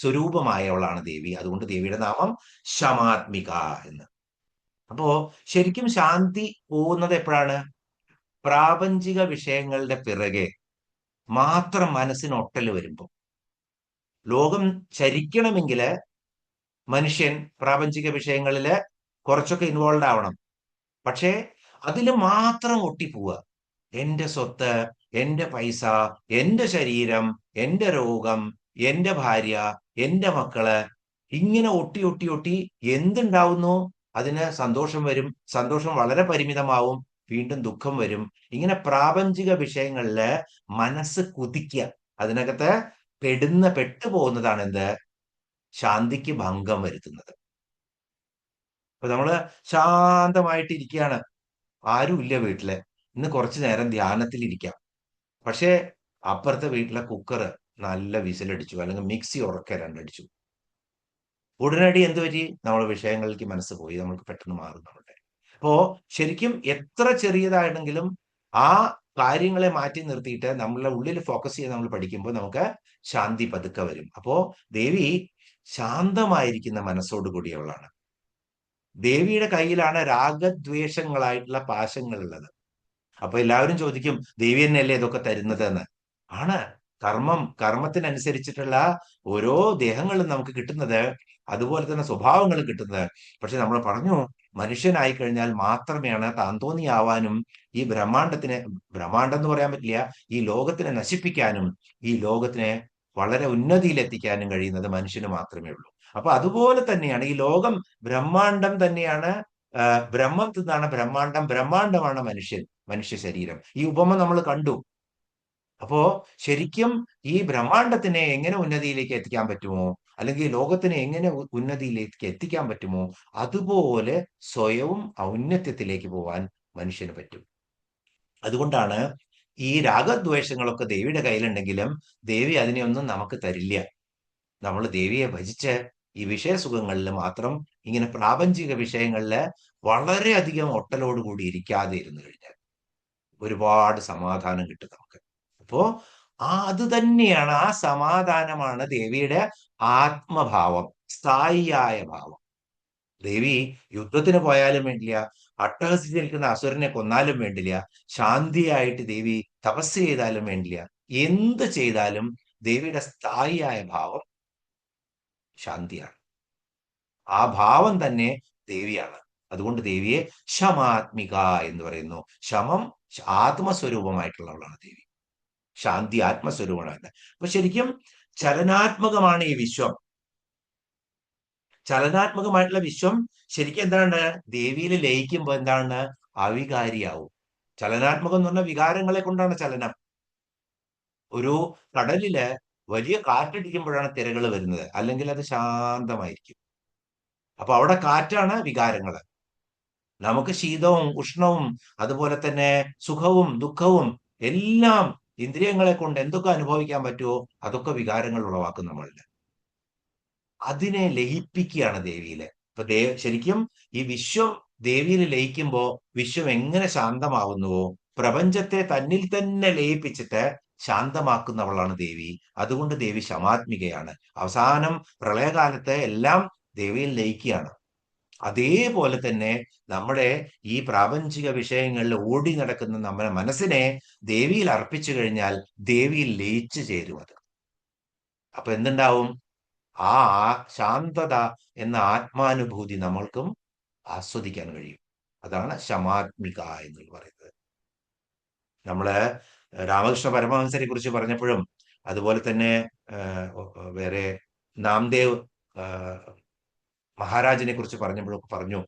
സ്വരൂപമായവളാണ് ദേവി. അതുകൊണ്ട് ദേവിയുടെ നാമം ശമാത്മിക എന്ന്. അപ്പോ ശരിക്കും ശാന്തി പോകുന്നത് എപ്പോഴാണ്? പ്രാപഞ്ചിക വിഷയങ്ങളുടെ പിറകെ മാത്രം മനസ്സിന് ഒട്ടല് വരുമ്പോ. ലോകം ചരിക്കണമെങ്കിൽ മനുഷ്യൻ പ്രാപഞ്ചിക വിഷയങ്ങളില് കുറച്ചൊക്കെ ഇൻവോൾവ് ആവണം. പക്ഷേ അതിൽ മാത്രം ഒട്ടിപ്പോവുക. എന്റെ സ്വത്ത്, എന്റെ പൈസ, എന്റെ ശരീരം, എന്റെ രോഗം, എന്റെ ഭാര്യ, എന്റെ മക്കള്, ഇങ്ങനെ ഒട്ടി ഒട്ടി ഒട്ടി എന്തുണ്ടാവുന്നു അതിന് സന്തോഷം വരും. സന്തോഷം വളരെ പരിമിതമാവും, വീണ്ടും ദുഃഖം വരും. ഇങ്ങനെ പ്രാപഞ്ചിക വിഷയങ്ങളില് മനസ്സ് കുതിക്കുക. അതിനകത്ത് പെട്ടുപോകുന്നതാണ് എന്ത്? ശാന്തിക്ക് ഭംഗം വരുത്തുന്നത്. അപ്പൊ നമ്മള് ശാന്തമായിട്ട് ഇരിക്കുകയാണ്, ആരുമില്ല വീട്ടില്. ഇന്ന് കുറച്ചു നേരം ധ്യാനത്തിലിരിക്കാം. പക്ഷേ അപ്പുറത്തെ വീട്ടിലെ കുക്കർ നല്ല വിസിലടിച്ചു, അല്ലെങ്കിൽ മിക്സി ഉറക്കെ രണ്ടടിച്ചു. ഉടനടി എന്ത് പറ്റി? നമ്മൾ വിഷയങ്ങളിലേക്ക് മനസ്സ് പോയി, നമുക്ക് പെട്ടെന്ന് മാറും നമ്മളുടെ. അപ്പോ ശരിക്കും എത്ര ചെറിയതാണെങ്കിലും ആ കാര്യങ്ങളെ മാറ്റി നിർത്തിയിട്ട് നമ്മളുടെ ഉള്ളിൽ ഫോക്കസ് ചെയ്ത് നമ്മൾ പഠിക്കുമ്പോൾ നമുക്ക് ശാന്തി പതുക്കെ വരും. അപ്പോ ദേവി ശാന്തമായിരിക്കുന്ന മനസ്സോട് കൂടിയവളാണ്. ദേവിയുടെ കയ്യിലാണ് രാഗദ്വേഷങ്ങളായിട്ടുള്ള പാശങ്ങളുള്ളത്. അപ്പൊ എല്ലാവരും ചോദിക്കും, ദേവി തന്നെയല്ലേ ഇതൊക്കെ തരുന്നത് എന്ന്. ആണ്. കർമ്മത്തിനനുസരിച്ചിട്ടുള്ള ഓരോ ദേഹങ്ങളും നമുക്ക് കിട്ടുന്നത്, അതുപോലെ തന്നെ സ്വഭാവങ്ങളും കിട്ടുന്നത്. പക്ഷെ നമ്മൾ പറഞ്ഞു, മനുഷ്യനായി കഴിഞ്ഞാൽ മാത്രമേയാണ് താന്തോന്നിയാവാനും ഈ ബ്രഹ്മാണ്ടം എന്ന് പറയാൻ പറ്റില്ല, ഈ ലോകത്തിനെ നശിപ്പിക്കാനും ഈ ലോകത്തിനെ വളരെ ഉന്നതിയിലെത്തിക്കാനും കഴിയുന്നത് മനുഷ്യന് മാത്രമേ ഉള്ളൂ. അപ്പൊ അതുപോലെ തന്നെയാണ് ഈ ലോകം. ബ്രഹ്മാണ്ടം തന്നെയാണ്. ബ്രഹ്മം തിന്നാണ് ബ്രഹ്മാണ്ടം, ബ്രഹ്മാണ്ടമാണ് മനുഷ്യ ശരീരം. ഈ ഉപമ നമ്മൾ കണ്ടു. അപ്പോ ശരിക്കും ഈ ബ്രഹ്മാണ്ടത്തിനെ എങ്ങനെ ഉന്നതിയിലേക്ക് എത്തിക്കാൻ പറ്റുമോ, അല്ലെങ്കിൽ ലോകത്തിനെ എങ്ങനെ ഉന്നതിയിലേക്ക് എത്തിക്കാൻ പറ്റുമോ, അതുപോലെ സ്വയവും ഔന്നത്യത്തിലേക്ക് പോവാൻ മനുഷ്യന് പറ്റും. അതുകൊണ്ടാണ് ഈ രാഗദ്വേഷങ്ങളൊക്കെ ദേവിയുടെ കയ്യിലുണ്ടെങ്കിലും ദേവി അതിനെയൊന്നും നമുക്ക് തരില്ല. നമ്മൾ ദേവിയെ ഭജിച്ച് ഈ വിഷയസുഖങ്ങളിൽ മാത്രം, ഇങ്ങനെ പ്രാപഞ്ചിക വിഷയങ്ങളില് വളരെയധികം ഒട്ടലോടുകൂടി ഇരിക്കാതെ ഇരുന്നു കഴിഞ്ഞാൽ ഒരുപാട് സമാധാനം കിട്ടും നമുക്ക്. അപ്പോ അത് തന്നെയാണ്, ആ സമാധാനമാണ് ദേവിയുടെ ആത്മഭാവം, സ്ഥായിയായ ഭാവം. ദേവി യുദ്ധത്തിന് പോയാലും വേണ്ടില്ല, അട്ടഹസിച്ച് നിൽക്കുന്ന അസുരനെ കൊന്നാലും വേണ്ടില്ല, ശാന്തിയായിട്ട് ദേവി തപസ് ചെയ്താലും വേണ്ടില്ല, എന്ത് ചെയ്താലും ദേവിയുടെ സ്ഥായിയായ ഭാവം ശാന്തിയാണ്. ആ ഭാവം തന്നെ ദേവിയാണ്. അതുകൊണ്ട് ദേവിയെ ശമാത്മിക എന്ന് പറയുന്നു. ശമം ആത്മസ്വരൂപമായിട്ടുള്ളവളാണ് ദേവി. ശാന്തി ആത്മസ്വരൂപമാണ്. അപ്പൊ ശരിക്കും ചലനാത്മകമാണ് ഈ വിശ്വം. ചലനാത്മകമായിട്ടുള്ള വിശ്വം ശരിക്കും എന്താണ്? ദേവിയിൽ ലയിക്കുമ്പോൾ എന്താണ്? അവികാരിയാവും. ചലനാത്മകം എന്ന് പറഞ്ഞാൽ വികാരങ്ങളെ കൊണ്ടാണ് ചലനം. ഒരു കടലില് വലിയ കാറ്റടിക്കുമ്പോഴാണ് തിരകൾ വരുന്നത്, അല്ലെങ്കിൽ അത് ശാന്തമായിരിക്കും. അപ്പൊ അവിടെ കാറ്റാണ് വികാരങ്ങള്. നമുക്ക് ശീതവും ഉഷ്ണവും അതുപോലെ തന്നെ സുഖവും ദുഃഖവും എല്ലാം ഇന്ദ്രിയങ്ങളെ കൊണ്ട് എന്തൊക്കെ അനുഭവിക്കാൻ പറ്റുമോ അതൊക്കെ വികാരങ്ങൾ ഉളവാക്കും നമ്മളിൽ. അതിനെ ലയിപ്പിക്കുകയാണ് ദേവിയില്. അപ്പൊ ശരിക്കും ഈ വിശ്വം ദേവിയിൽ ലയിക്കുമ്പോ വിശ്വം എങ്ങനെ ശാന്തമാവുന്നുവോ, പ്രപഞ്ചത്തെ തന്നിൽ തന്നെ ലയിപ്പിച്ചിട്ട് ശാന്തമാക്കുന്നവളാണ് ദേവി. അതുകൊണ്ട് ദേവി ശമാത്മികയാണ്. അവസാനം പ്രളയകാലത്ത് എല്ലാം ദേവിയിൽ ലയിക്കുകയാണ്. അതേപോലെ തന്നെ നമ്മുടെ ഈ പ്രാപഞ്ചിക വിഷയങ്ങളിൽ ഓടി നടക്കുന്ന നമ്മുടെ മനസ്സിനെ ദേവിയിൽ അർപ്പിച്ചു കഴിഞ്ഞാൽ ദേവിയിൽ ലയിച്ചു ചേരും അത്. അപ്പൊ എന്തുണ്ടാവും? ആ ശാന്തത എന്ന ആത്മാനുഭൂതി നമ്മൾക്കും ആസ്വദിക്കാൻ കഴിയും. അതാണ് ശമാത്മിക എന്ന് പറയുന്നത്. നമ്മള് രാമകൃഷ്ണ പരമഹംസരെ കുറിച്ച് പറഞ്ഞപ്പോഴും, അതുപോലെ തന്നെ വേറെ നാംദേവ് മഹാരാജിനെ കുറിച്ച് പറഞ്ഞപ്പോഴൊക്കെ പറഞ്ഞു,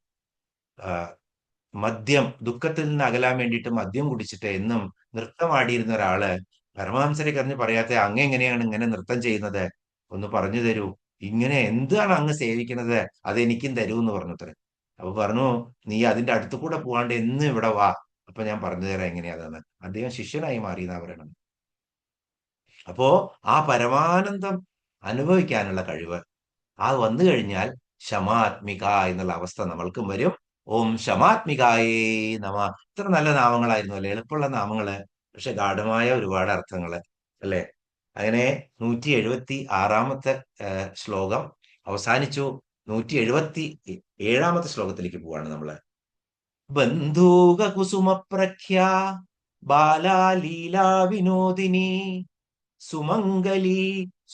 മദ്യം, ദുഃഖത്തിൽ നിന്ന് അകലാൻ വേണ്ടിയിട്ട് മദ്യം കുടിച്ചിട്ട് എന്നും നൃത്തമാടിയിരുന്ന ഒരാള് പരമഹംസരെ കറിഞ്ഞ് പറയാത്ത, അങ്ങ് എങ്ങനെയാണ് ഇങ്ങനെ നൃത്തം ചെയ്യുന്നത്, ഒന്ന് പറഞ്ഞു തരൂ, ഇങ്ങനെ എന്താണ് അങ്ങ് സേവിക്കുന്നത്, അതെനിക്കും തരൂ എന്ന് പറഞ്ഞത്രേ. അപ്പൊ പറഞ്ഞു, നീ അതിന്റെ അടുത്ത് കൂടെ പോവാണ്ട് എന്നും ഇവിടെ വാ, അപ്പൊ ഞാൻ പറഞ്ഞു തരാം എങ്ങനെയാണെന്ന്. അദ്ദേഹം ശിഷ്യനായി മാറി എന്നാ പറയണത്. അപ്പോ ആ പരമാനന്ദം അനുഭവിക്കാനുള്ള കഴിവ് അത് വന്നു കഴിഞ്ഞാൽ ശമാത്മിക എന്നുള്ള അവസ്ഥ നമ്മൾക്കും വരും. ഓം ശമാത്മികായേ നമ. ഇത്ര നല്ല നാമങ്ങളായിരുന്നു അല്ലെ? എളുപ്പമുള്ള നാമങ്ങള്, പക്ഷെ ഗാഠമായ ഒരുപാട് അർത്ഥങ്ങള് അല്ലെ? അങ്ങനെ 176 ശ്ലോകം അവസാനിച്ചു. 177 ശ്ലോകത്തിലേക്ക് പോവാണ് നമ്മള്. ബന്ധൂക കുസുമപ്രഖ്യാ ബാലാലീലാ വിനോദിനി സുമംഗലി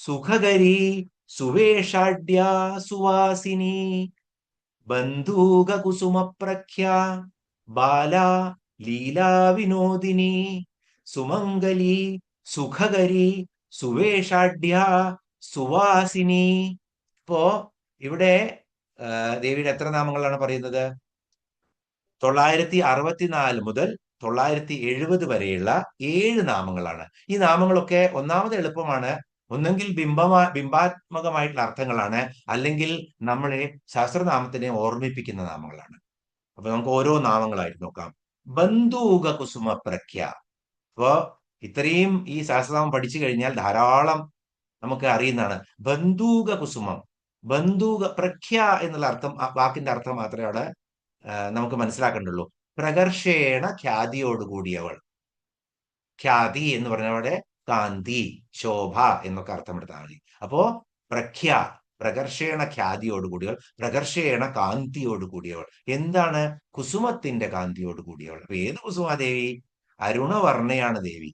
സുഖകരി സുവേഷാഢ്യാ സുവാസിനി. ബന്ധൂക കുസുമപ്രഖ്യാ ബാലാ ലീലാ വിനോദിനി സുമംഗലി സുഖകരി സുവേഷാഢ്യാ സുവാസിനി. ഇപ്പോ ഇവിടെ ദേവിയുടെ എത്ര നാമങ്ങളാണ് പറയുന്നത്? 964 മുതൽ 970 വരെയുള്ള 7 നാമങ്ങളാണ്. ഈ നാമങ്ങളൊക്കെ ഒന്നാമത് എളുപ്പമാണ്. ഒന്നെങ്കിൽ ബിംബാത്മകമായിട്ടുള്ള അർത്ഥങ്ങളാണ്, അല്ലെങ്കിൽ നമ്മളെ ശാസ്ത്രനാമത്തിനെ ഓർമ്മിപ്പിക്കുന്ന നാമങ്ങളാണ്. അപ്പൊ നമുക്ക് ഓരോ നാമങ്ങളായിട്ട് നോക്കാം. ബന്ധൂക കുസുമ പ്രഖ്യ. അപ്പോ ഇത്രയും ഈ സഹസ്രനാമം പഠിച്ചു കഴിഞ്ഞാൽ ധാരാളം നമുക്ക് അറിയുന്നതാണ്. ബന്ധൂക കുസുമം, ബന്ധൂക പ്രഖ്യ എന്നുള്ള അർത്ഥം, ആ വാക്കിന്റെ അർത്ഥം മാത്രമേ അവിടെ നമുക്ക് മനസ്സിലാക്കേണ്ടുള്ളൂ. പ്രകർഷേണ ഖ്യാതിയോടുകൂടിയവൾ. ഖ്യാതി എന്ന് പറഞ്ഞവിടെ കാന്തി, ശോഭ എന്നൊക്കെ അർത്ഥമെടുത്താൽ മതി. അപ്പോ പ്രഖ്യ, പ്രകർഷേണ ഖ്യാതിയോടുകൂടിയവൾ, പ്രകർഷേണ കാന്തിയോടുകൂടിയവൾ. എന്താണ്? കുസുമത്തിന്റെ കാന്തിയോടുകൂടിയവൾ. അപ്പൊ ഏത് കുസുമാദേവി? അരുണവർണ്ണയാണ് ദേവി.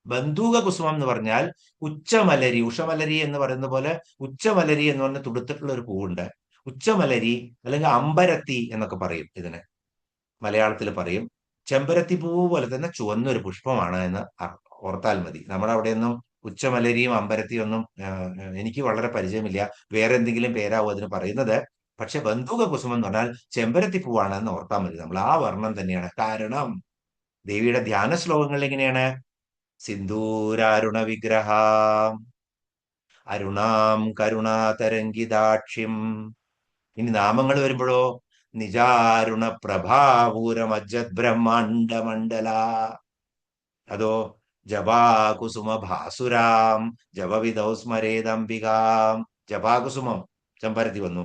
ബന്ധൂക കുസുമം എന്ന് പറഞ്ഞാൽ ഉച്ചമലരി, ഉഷമലരി എന്ന് പറയുന്ന പോലെ ഉച്ചമലരി എന്ന് പറഞ്ഞ തുടുത്തിട്ടുള്ള ഒരു പൂവുണ്ട്. ഉച്ചമലരി അല്ലെങ്കിൽ അമ്പരത്തി എന്നൊക്കെ പറയും ഇതിന്, മലയാളത്തിൽ പറയും. ചെമ്പരത്തി പൂവ് പോലെ തന്നെ ചുവന്നൊരു പുഷ്പമാണ് എന്ന് ഓർത്താൽ മതി. നമ്മുടെ അവിടെയൊന്നും ഉച്ചമലരിയും അമ്പരത്തിയും ഒന്നും എനിക്ക് വളരെ പരിചയമില്ല. വേറെ എന്തെങ്കിലും പേരാവും അതിന് പറയുന്നത്. പക്ഷെ ബന്ധുക കുസുമം എന്ന് പറഞ്ഞാൽ ചെമ്പരത്തി പൂവാണ് എന്ന് ഓർത്താൽ മതി. നമ്മൾ ആ വർണ്ണം തന്നെയാണ്. കാരണം ദേവിയുടെ ധ്യാന ശ്ലോകങ്ങൾ എങ്ങനെയാണ്? സിന്ദൂരാരുണ വിഗ്രഹാം അരുണാം കരുണാതരംഗിതാക്ഷിം. ഇനി നാമങ്ങൾ വരുമ്പോഴോ നിജാരുണ പ്രഭാപൂരമജ്ജത് ബ്രഹ്മാണ്ഡ മണ്ഡല. അതോ ജപാകുസുമ ഭാസുരാം ജപവിധൗ സ്മരേതംബികാം. ജപാകുസുമം ചെമ്പരത്തി വന്നു.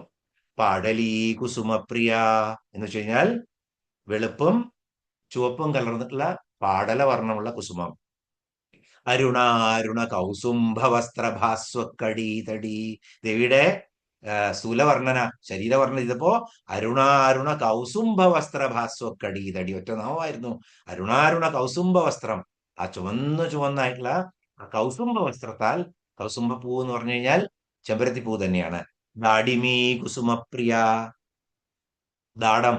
പാടലീ കുസുമപ്രിയ എന്ന് വെച്ച് കഴിഞ്ഞാൽ വെളുപ്പും ചുവപ്പും കലർന്നിട്ടുള്ള പാടല വർണ്ണമുള്ള കുസുമം. അരുണാരുണ കൗസുംഭവസ്ത്രഭാസ്വക്കടീതടി. ദേവിയുടെ സ്ഥൂലവർണ്ണന, ശരീരവർണ്ണന ചെയ്തപ്പോ അരുണാരുണ കൗസുംഭ വസ്ത്രഭാസ്വക്കടീതടി. ഒറ്റ നാമമായിരുന്നു. അരുണാരുണ കൗസുംഭ വസ്ത്രം, ആ ചുവന്നായിട്ടുള്ള ആ കൗസുംഭ വസ്ത്രത്താൽ, കൗസുംഭ പൂ എന്ന് പറഞ്ഞു കഴിഞ്ഞാൽ ചെമ്പരത്തി പൂ തന്നെയാണ്. ദാഡിമീ കുസുമപ്രിയ. ദാടം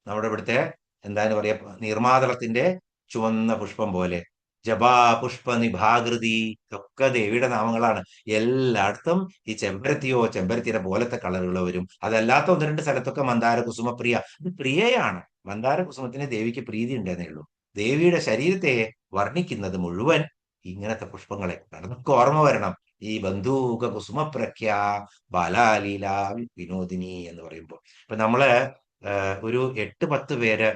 നമ്മുടെ ഇവിടുത്തെ എന്താണ് പറയാ, നീർമാതളത്തിന്റെ ചുവന്ന പുഷ്പം പോലെ. ജപാ പുഷ്പ നിഭാകൃതി, ഒക്കെ ദേവിയുടെ നാമങ്ങളാണ്. എല്ലായിടത്തും ഈ ചെമ്പരത്തിയോ ചെമ്പരത്തിയുടെ പോലത്തെ കളറുകൾ വരും. അതല്ലാത്ത ഒന്ന് രണ്ട് സ്ഥലത്തൊക്കെ മന്ദാര കുസുമപ്രിയ. ഇത് പ്രിയയാണ്. മന്ദാര കുസുമത്തിന് ദേവിക്ക് പ്രീതി ഉണ്ടെന്നേ ഉള്ളൂ. ദേവിയുടെ ശരീരത്തെ വർണ്ണിക്കുന്നത് മുഴുവൻ ഇങ്ങനത്തെ പുഷ്പങ്ങളെ കൊണ്ടാണ്. നമുക്ക് ഓർമ്മ വരണം ഈ ബന്ധൂക കുസുമപ്രഖ്യ ബാലാലീല വിനോദിനി എന്ന് പറയുമ്പോൾ. ഇപ്പൊ നമ്മള് ഒരു 8-10 പേര്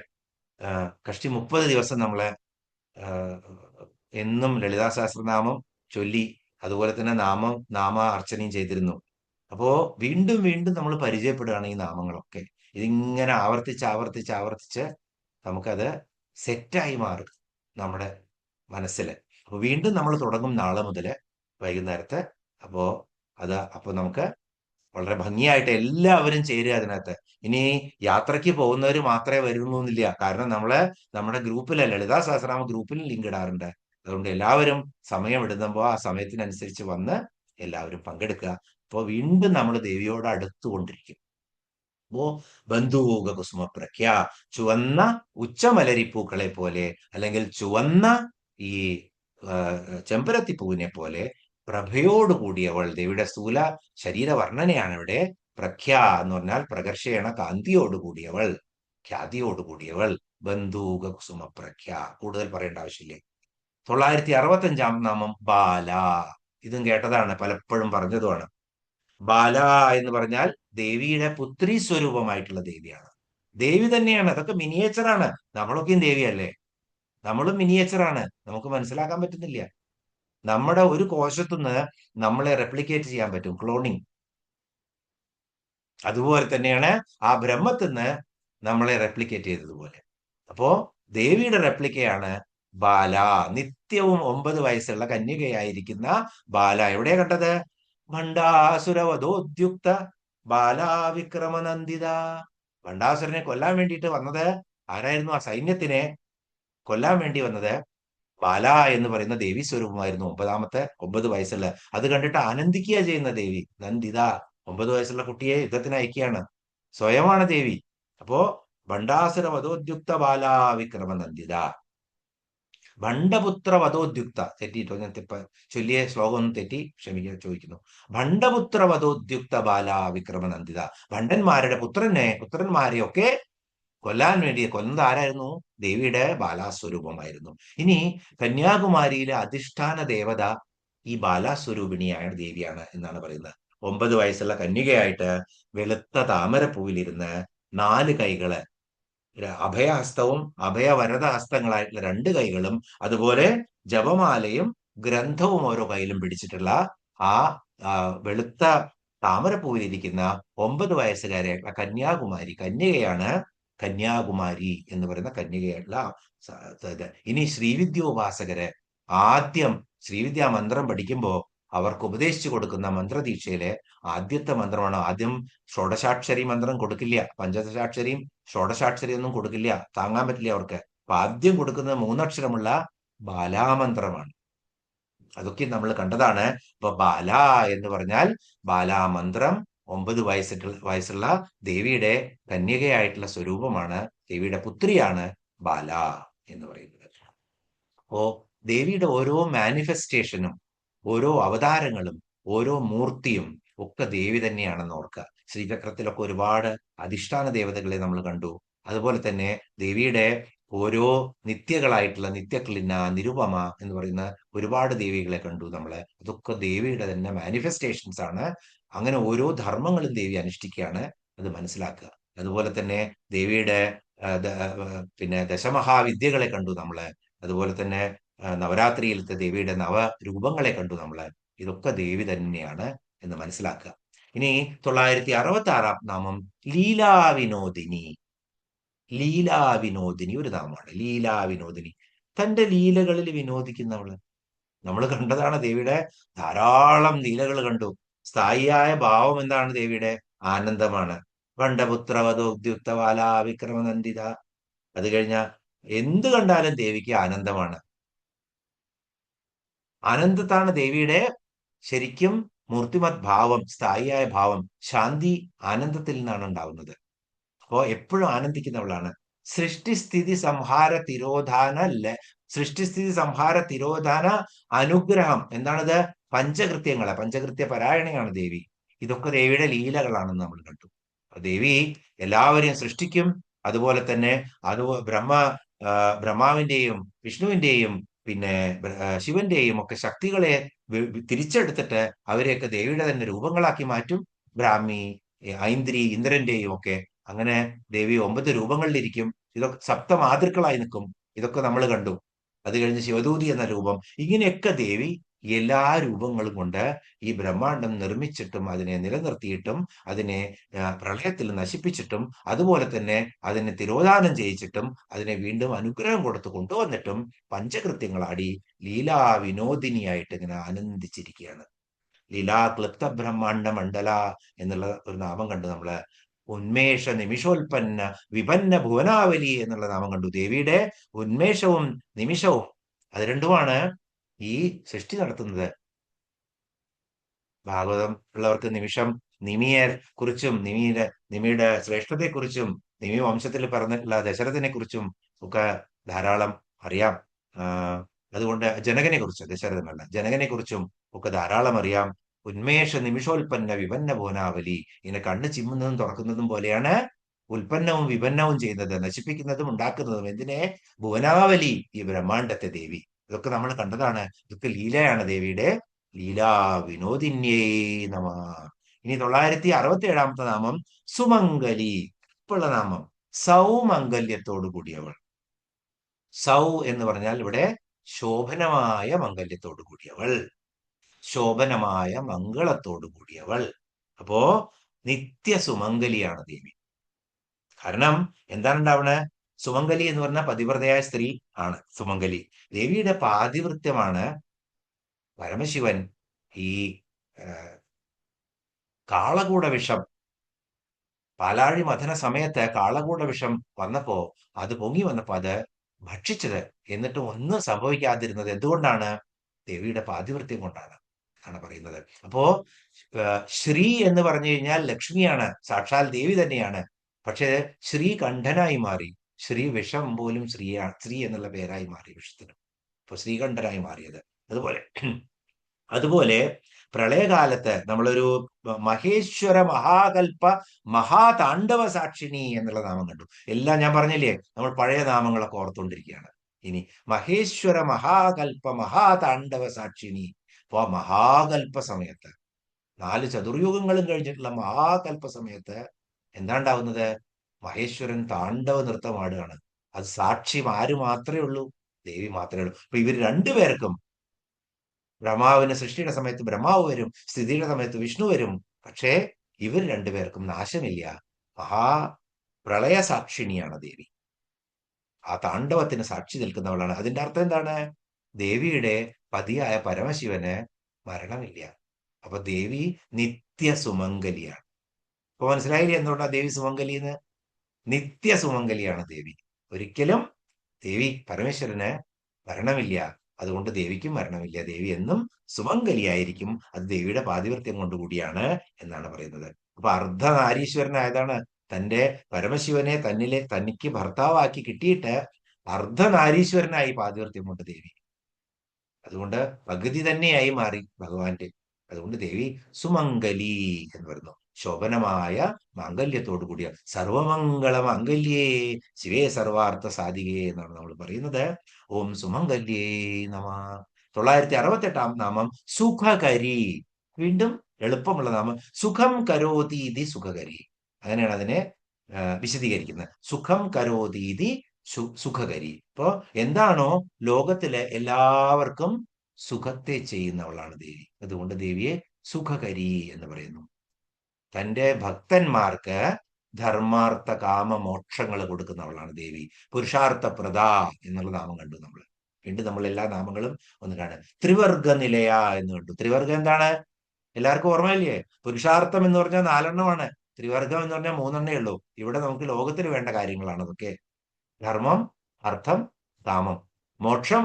കഷ്ടി 30 ദിവസം നമ്മളെ എന്നും ലളിതാ സഹസ്രനാമം ചൊല്ലി, അതുപോലെ തന്നെ നാമ അർച്ചനയും ചെയ്തിരുന്നു. അപ്പോ വീണ്ടും വീണ്ടും നമ്മൾ പരിചയപ്പെടുകയാണ് ഈ നാമങ്ങളൊക്കെ. ഇതിങ്ങനെ ആവർത്തിച്ച് നമുക്കത് സെറ്റായി മാറും നമ്മുടെ മനസ്സിൽ. അപ്പൊ വീണ്ടും നമ്മൾ തുടങ്ങും നാളെ മുതല് വൈകുന്നേരത്ത്. അപ്പൊ നമുക്ക് വളരെ ഭംഗിയായിട്ട് എല്ലാവരും ചേരുക അതിനകത്ത്. ഇനി യാത്രയ്ക്ക് പോകുന്നവർ മാത്രമേ വരുന്നില്ല. കാരണം നമ്മുടെ ഗ്രൂപ്പിലെ ലളിതാ സഹസ്രനാമ ഗ്രൂപ്പിൽ ലിങ്ക് ഇടാറുണ്ട്. അതുകൊണ്ട് എല്ലാവരും സമയം ഇടുമ്പോൾ ആ സമയത്തിനനുസരിച്ച് വന്ന് എല്ലാവരും പങ്കെടുക്കുക. അപ്പോൾ വീണ്ടും നമ്മൾ ദേവിയോട് അടുത്തുകൊണ്ടിരിക്കും. അപ്പോ ബന്ധൂക കുസുമപ്രഖ്യ, ചുവന്ന ഉച്ചമലരിപ്പൂക്കളെ പോലെ, അല്ലെങ്കിൽ ചുവന്ന ഈ ചെമ്പരത്തിപ്പൂവിനെ പോലെ പ്രഭയോടുകൂടിയവൾ. ദേവിയുടെ സ്ഥൂല ശരീരവർണ്ണനയാണ് ഇവിടെ. പ്രഖ്യ എന്ന് പറഞ്ഞാൽ പ്രകർഷേണ കാന്തിയോടുകൂടിയവൾ, ഖ്യാതിയോടുകൂടിയവൾ. ബന്ധൂക കുസുമപ്രഖ്യ. കൂടുതൽ പറയേണ്ട ആവശ്യമില്ലേ. 965 നാമം ബാല. ഇതും കേട്ടതാണ്, പലപ്പോഴും പറഞ്ഞതുമാണ്. ബാല എന്ന് പറഞ്ഞാൽ ദേവിയുടെ പുത്രി സ്വരൂപമായിട്ടുള്ള ദേവിയാണ്. ദേവി തന്നെയാണ്. അതൊക്കെ മിനിയേച്ചറാണ്. നമ്മളൊക്കെയും ദേവിയല്ലേ? നമ്മളും മിനിയേച്ചറാണ്. നമുക്ക് മനസ്സിലാക്കാൻ പറ്റുന്നില്ല. നമ്മുടെ ഒരു കോശത്തുനിന്ന് നമ്മളെ റെപ്ലിക്കേറ്റ് ചെയ്യാൻ പറ്റും, ക്ലോണിങ്. അതുപോലെ തന്നെയാണ് ആ ബ്രഹ്മത്തിന്ന് നമ്മളെ റെപ്ലിക്കേറ്റ് ചെയ്തതുപോലെ. അപ്പോ ദേവിയുടെ റെപ്ലിക്കയാണ് ബാല. നിത്യവും 9 വയസ്സുള്ള കന്യകയായിരിക്കുന്ന ബാല. എവിടെയാ കണ്ടത്? ഭണ്ഡാസുരവധോദ്യുക്ത ബാലാവിക്രമനന്ദിത. ഭണ്ഡാസുരനെ കൊല്ലാൻ വേണ്ടിയിട്ട് വന്നത് ആരായിരുന്നു? ആ സൈന്യത്തിനെ കൊല്ലാൻ വേണ്ടി വന്നത് ബാല എന്ന് പറയുന്ന ദേവി സ്വരൂപമായിരുന്നു. 9 വയസ്സുള്ള. അത് കണ്ടിട്ട് ആനന്ദിക്കുക ചെയ്യുന്ന ദേവി നന്ദിത. 9 വയസ്സുള്ള കുട്ടിയെ യുദ്ധത്തിന് അയക്കുകയാണ്. സ്വയമാണ് ദേവി. അപ്പോ ഭണ്ഡാസുര വധോദ്യുക്ത ബാലാവിക്രമ നന്ദിത. ഭണ്ഡപുത്ര വധോദ്യുക്ത. തെറ്റിയിട്ടോ? ഞാൻ ചൊല്ലിയ ശ്ലോകം ഒന്ന് തെറ്റി, ക്ഷമിക്കാൻ ചോദിക്കുന്നു. ഭണ്ഡപുത്ര വധോദ്യുക്ത ബാലാവിക്രമ നന്ദിത. ഭണ്ഡന്മാരുടെ പുത്രന്മാരെയൊക്കെ കൊല്ലാൻ വേണ്ടി കൊന്നത് ആരായിരുന്നു? ദേവിയുടെ ബാലാസ്വരൂപമായിരുന്നു. ഇനി കന്യാകുമാരിയിലെ അധിഷ്ഠാന ദേവത ഈ ബാലാസ്വരൂപിണിയായ ദേവിയാണ് എന്നാണ് പറയുന്നത്. 9 വയസ്സുള്ള കന്യകയായിട്ട് വെളുത്ത താമരപ്പൂവിലിരുന്ന് 4 കൈകള്, അഭയഹസ്തവും അഭയവരദ ഹസ്തങ്ങളായിട്ടുള്ള 2 കൈകളും, അതുപോലെ ജപമാലയും ഗ്രന്ഥവും ഓരോ കയ്യിലും പിടിച്ചിട്ടുള്ള ആ വെളുത്ത താമരപ്പൂവിലിരിക്കുന്ന 9 വയസ്സുകാരിയായിട്ടുള്ള കന്യാകുമാരി, കന്യകയാണ് കന്യാകുമാരി എന്ന് പറയുന്ന കന്യകയായിട്ടുള്ള ഇനി ശ്രീവിദ്യോപാസകര് ആദ്യം ശ്രീവിദ്യാ മന്ത്രം പഠിക്കുമ്പോൾ അവർക്ക് ഉപദേശിച്ചു കൊടുക്കുന്ന മന്ത്രദീക്ഷയിലെ ആദ്യത്തെ മന്ത്രമാണ്. ആദ്യം ഷോഡശാക്ഷരി മന്ത്രം കൊടുക്കില്ല, പഞ്ചദശാക്ഷരിയും ഷോഡശാക്ഷരി ഒന്നും കൊടുക്കില്ല, താങ്ങാൻ പറ്റില്ല അവർക്ക്. അപ്പൊ ആദ്യം കൊടുക്കുന്നത് 3 അക്ഷരമുള്ള ബാലാമന്ത്രമാണ്. അതൊക്കെ നമ്മൾ കണ്ടതാണ്. ഇപ്പൊ ബാല എന്ന് പറഞ്ഞാൽ ബാലാമന്ത്രം 9 വയസ്സുള്ള ദേവിയുടെ കന്യകയായിട്ടുള്ള സ്വരൂപമാണ്, ദേവിയുടെ പുത്രിയാണ് ബാല എന്ന് പറയുന്നത്. അപ്പോ ദേവിയുടെ ഓരോ മാനിഫെസ്റ്റേഷനും ഓരോ അവതാരങ്ങളും ഓരോ മൂർത്തിയും ഒക്കെ ദേവി തന്നെയാണെന്ന് ഓർക്കുക. ശ്രീചക്രത്തിലൊക്കെ ഒരുപാട് അധിഷ്ഠാന ദേവതകളെ നമ്മൾ കണ്ടു. അതുപോലെ തന്നെ ദേവിയുടെ ഓരോ നിത്യകളായിട്ടുള്ള നിത്യക്ലിന്ന, നിരുപമ എന്ന് പറയുന്ന ഒരുപാട് ദേവികളെ കണ്ടു നമ്മള്. അതൊക്കെ ദേവിയുടെ തന്നെ മാനിഫെസ്റ്റേഷൻസ് ആണ്. അങ്ങനെ ഓരോ ധർമ്മങ്ങളും ദേവി അനുഷ്ഠിക്കുകയാണ്, അത് മനസ്സിലാക്കുക. അതുപോലെ തന്നെ ദേവിയുടെ പിന്നെ ദശമഹാവിദ്യകളെ കണ്ടു നമ്മള്. അതുപോലെ തന്നെ നവരാത്രിയിലത്തെ ദേവിയുടെ നവരൂപങ്ങളെ കണ്ടു നമ്മള്. ഇതൊക്കെ ദേവി തന്നെയാണ് എന്ന് മനസ്സിലാക്കുക. ഇനി 966 നാമം ലീലാവിനോദിനി. ലീലാവിനോദിനി ഒരു നാമമാണ്, ലീലാവിനോദിനി. തന്റെ ലീലകളിൽ വിനോദിക്കുന്നവള്. നമ്മൾ കണ്ടതാണ് ദേവിയുടെ ധാരാളം ലീലകൾ കണ്ടു. സ്ഥായിയായ ഭാവം എന്താണ് ദേവിയുടെ? ആനന്ദമാണ്. ഖണ്ഡപുത്രവധോദ്യുക്തവാല വിക്രമനന്ദിത. അത് കഴിഞ്ഞ എന്ത് കണ്ടാലും ദേവിക്ക് ആനന്ദമാണ്. ആനന്ദത്താണ് ദേവിയുടെ ശരിക്കും മൂർത്തിമത് ഭാവം, സ്ഥായിയായ ഭാവം. ശാന്തി ആനന്ദത്തിൽ നിന്നാണ് ഉണ്ടാവുന്നത്. അപ്പോ എപ്പോഴും ആനന്ദിക്കുന്നവളാണ്. സൃഷ്ടിസ്ഥിതി സംഹാര തിരോധാന സൃഷ്ടിസ്ഥിതി സംഹാര തിരോധാന അനുഗ്രഹം. എന്താണത്? പഞ്ചകൃത്യങ്ങളെ, പഞ്ചകൃത്യ പരായണയാണ് ദേവി. ഇതൊക്കെ ദേവിയുടെ ലീലകളാണെന്ന് നമ്മൾ കണ്ടു. ദേവി എല്ലാവരെയും സൃഷ്ടിക്കും. അതുപോലെ തന്നെ ബ്രഹ്മാവിന്റെയും വിഷ്ണുവിന്റെയും പിന്നെ ശിവന്റെയും ഒക്കെ ശക്തികളെ തിരിച്ചെടുത്തിട്ട് അവരെയൊക്കെ ദേവിയുടെ തന്നെ രൂപങ്ങളാക്കി മാറ്റും. ബ്രാഹ്മി, ഐന്ദ്രി, ഇന്ദ്രന്റെയും ഒക്കെ. അങ്ങനെ ദേവി 9 രൂപങ്ങളിലിരിക്കും. ഇതൊക്കെ സപ്തമാതൃക്കളായി നിൽക്കും. ഇതൊക്കെ നമ്മൾ കണ്ടു. അത് കഴിഞ്ഞ് ശിവദൂതി എന്ന രൂപം. ഇങ്ങനെയൊക്കെ ദേവി എല്ലാ രൂപങ്ങളും കൊണ്ട് ഈ ബ്രഹ്മാണ്ടം നിർമ്മിച്ചിട്ടും അതിനെ നിലനിർത്തിയിട്ടും അതിനെ പ്രളയത്തിൽ നശിപ്പിച്ചിട്ടും അതുപോലെ തന്നെ അതിനെ തിരോധാനം ചെയ്യിച്ചിട്ടും അതിനെ വീണ്ടും അനുഗ്രഹം കൊടുത്തു കൊണ്ടുവന്നിട്ടും പഞ്ചകൃത്യങ്ങളാടി ലീലാ വിനോദിനിയായിട്ട് ഇങ്ങനെ ആനന്ദിച്ചിരിക്കുകയാണ്. ലീലാ ക്ലിപ്ത ബ്രഹ്മാണ്ട മണ്ഡല എന്നുള്ള ഒരു നാമം കണ്ടു നമ്മള്. ഉന്മേഷ നിമിഷോൽപ്പന്ന വിപന്ന ഭുവനാവലി എന്നുള്ള നാമം കണ്ടു. ദേവിയുടെ ഉന്മേഷവും നിമിഷവും അത് രണ്ടുമാണ് ഈ സൃഷ്ടി നടത്തുന്നത്. ഭാഗവതം ഉള്ളവർക്ക് നിമിഷം നിമിയെ കുറിച്ചും നിമിയുടെ ശ്രേഷ്ഠതയെക്കുറിച്ചും നിമി വംശത്തിൽ പറഞ്ഞിട്ടുള്ള ദശരഥനെ കുറിച്ചും ഒക്കെ ധാരാളം അറിയാം. അതുകൊണ്ട് ജനകനെ കുറിച്ച്, ദശരഥനല്ല ജനകനെ കുറിച്ചും ഒക്കെ ധാരാളം അറിയാം. ഉന്മേഷ നിമിഷോൽപ്പന്ന വിപന്ന ഭുവനാവലി. ഇങ്ങനെ കണ്ണ് ചിമ്മുന്നതും തുറക്കുന്നതും പോലെയാണ് ഉൽപ്പന്നവും വിപന്നവും ചെയ്യുന്നത്, നശിപ്പിക്കുന്നതും ഉണ്ടാക്കുന്നതും. എന്തിനെ? ഭുവനാവലി, ഈ ബ്രഹ്മാണ്ടത്തെ ദേവി. ഇതൊക്കെ നമ്മൾ കണ്ടതാണ്. ഇതൊക്കെ ലീലയാണ് ദേവിയുടെ. ലീലാ വിനോദിന്യേ നമ. ഇനി 967 നാമം സുമംഗലി. ഇപ്പോഴുള്ള നാമം സൗമംഗല്യത്തോടു കൂടിയവൾ. സൗ എന്ന് പറഞ്ഞാൽ ഇവിടെ ശോഭനമായ മംഗല്യത്തോടു കൂടിയവൾ, ശോഭനമായ മംഗളത്തോടു കൂടിയവൾ. അപ്പോ നിത്യസുമംഗലിയാണ് ദേവി. കാരണം എന്താണ് ഉണ്ടാവണേ? സുമംഗലി എന്ന് പറഞ്ഞാൽ പതിവ്രതയായ സ്ത്രീ ആണ് സുമംഗലി. ദേവിയുടെ പാതിവൃത്യമാണ് പരമശിവൻ ഈ കാളകൂട വിഷം, പാലാഴി മഥന സമയത്ത് കാളകൂട വിഷം വന്നപ്പോ, അത് പൊങ്ങി വന്നപ്പോ അത് ഭക്ഷിച്ചത്. എന്നിട്ടും ഒന്നും സംഭവിക്കാതിരുന്നത് എന്തുകൊണ്ടാണ്? ദേവിയുടെ പാതിവൃത്യം കൊണ്ടാണ് ആണ് പറയുന്നത്. അപ്പോ ശ്രീ എന്ന് പറഞ്ഞു കഴിഞ്ഞാൽ ലക്ഷ്മിയാണ്, സാക്ഷാൽ ദേവി തന്നെയാണ്. പക്ഷെ ശ്രീകണ്ഠനായി മാറി. ശ്രീ വിഷം പോലും ശ്രീ എന്നുള്ള പേരായി മാറി വിഷത്തിന്. അപ്പൊ ശ്രീകണ്ഠനായി മാറിയത്. അതുപോലെ പ്രളയകാലത്ത് നമ്മളൊരു മഹേശ്വര മഹാകൽപ്പ മഹാതാണ്ഡവ സാക്ഷിണി എന്നുള്ള നാമം കണ്ടു. എല്ലാം ഞാൻ പറഞ്ഞില്ലേ, നമ്മൾ പഴയ നാമങ്ങളൊക്കെ ഓർത്തുകൊണ്ടിരിക്കുകയാണ്. ഇനി മഹേശ്വര മഹാകൽപ്പ മഹാതാണ്ഡവ സാക്ഷിണി. അപ്പൊ മഹാകൽപ്പ സമയത്ത്, 4 ചതുർയുഗങ്ങളും കഴിഞ്ഞിട്ടുള്ള മഹാകൽപ്പ സമയത്ത് എന്താ ഉണ്ടാവുന്നത്? മഹേശ്വരൻ താണ്ഡവ നൃത്തമാടുകയാണ്. അത് സാക്ഷ്യം ആര് മാത്രമേ ഉള്ളൂ? ദേവി മാത്രമേ ഉള്ളൂ. അപ്പൊ ഇവർ രണ്ടുപേർക്കും, ബ്രഹ്മാവിന് സൃഷ്ടിയുടെ സമയത്ത് ബ്രഹ്മാവ് വരും, സ്ഥിതിയുടെ സമയത്ത് വിഷ്ണു വരും. പക്ഷേ ഇവർ രണ്ടുപേർക്കും നാശമില്ല. മഹാ പ്രളയ സാക്ഷിണിയാണ് ദേവി. ആ താണ്ഡവത്തിന് സാക്ഷി നിൽക്കുന്നവളാണ്. അതിന്റെ അർത്ഥം എന്താണ്? ദേവിയുടെ പതിയായ പരമശിവന് മരണമില്ല. അപ്പൊ ദേവി നിത്യസുമംഗലിയാണ്. അപ്പൊ മനസ്സിലായില്ലേ എന്തുകൊണ്ടാ ദേവി സുമംഗലി എന്ന്? നിത്യസുമംഗലിയാണ് ദേവി. ഒരിക്കലും ദേവി പരമേശ്വരന് മരണമില്ല. അതുകൊണ്ട് ദേവിക്കും മരണമില്ല. ദേവി എന്നും സുമംഗലിയായിരിക്കും. അത് ദേവിയുടെ പാതിവൃത്യം കൊണ്ടുകൂടിയാണ് എന്നാണ് പറയുന്നത്. അപ്പൊ അർദ്ധനാരീശ്വരനായതാണ്. തന്റെ പരമശിവനെ തനിക്ക് ഭർത്താവാക്കി കിട്ടിയിട്ട് അർദ്ധനാരീശ്വരനായി പാതിവൃത്യം കൊണ്ട് ദേവി. അതുകൊണ്ട് പകുതി തന്നെയായി മാറി ഭഗവാന്റെ. അതുകൊണ്ട് ദേവി സുമംഗലി എന്ന് പറയുന്നു. ശോഭനമായ മാംഗല്യത്തോടു കൂടിയ സർവമംഗള മാംഗല്യേ ശിവേ സർവാർത്ഥ സാധികേ എന്നാണ് നമ്മൾ പറയുന്നത്. ഓം സുമംഗല്യേ നമ. 968 നാമം സുഖകരി. വീണ്ടും എളുപ്പമുള്ള നാമം. സുഖം കരോതീതി സുഖകരി. അങ്ങനെയാണ് അതിനെ വിശദീകരിക്കുന്നത്. സുഖം കരോതീതി സുഖകരി. ഇപ്പോ എന്താണോ ലോകത്തിലെ എല്ലാവർക്കും സുഖത്തെ ചെയ്യുന്നവളാണ് ദേവി. അതുകൊണ്ട് ദേവിയെ സുഖകരി എന്ന് പറയുന്നു. തന്റെ ഭക്തന്മാർക്ക് ധർമാർത്ഥ കാമ മോക്ഷങ്ങൾ കൊടുക്കുന്നവളാണ് ദേവി. പുരുഷാർത്ഥ പ്രദ എന്നുള്ള നാമം കണ്ടു നമ്മൾ. വീണ്ടും നമ്മൾ എല്ലാ നാമങ്ങളും ഒന്ന് കാണുക. ത്രിവർഗ നിലയ എന്ന് കണ്ടു. ത്രിവർഗം എന്താണ്? എല്ലാവർക്കും ഓർമ്മയില്ലേ? പുരുഷാർത്ഥം എന്ന് പറഞ്ഞാൽ 4 ത്രിവർഗം എന്ന് പറഞ്ഞാൽ 3 ഉള്ളൂ. ഇവിടെ നമുക്ക് ലോകത്തിന് വേണ്ട കാര്യങ്ങളാണ് അതൊക്കെ. ധർമ്മം, അർത്ഥം, കാമം, മോക്ഷം.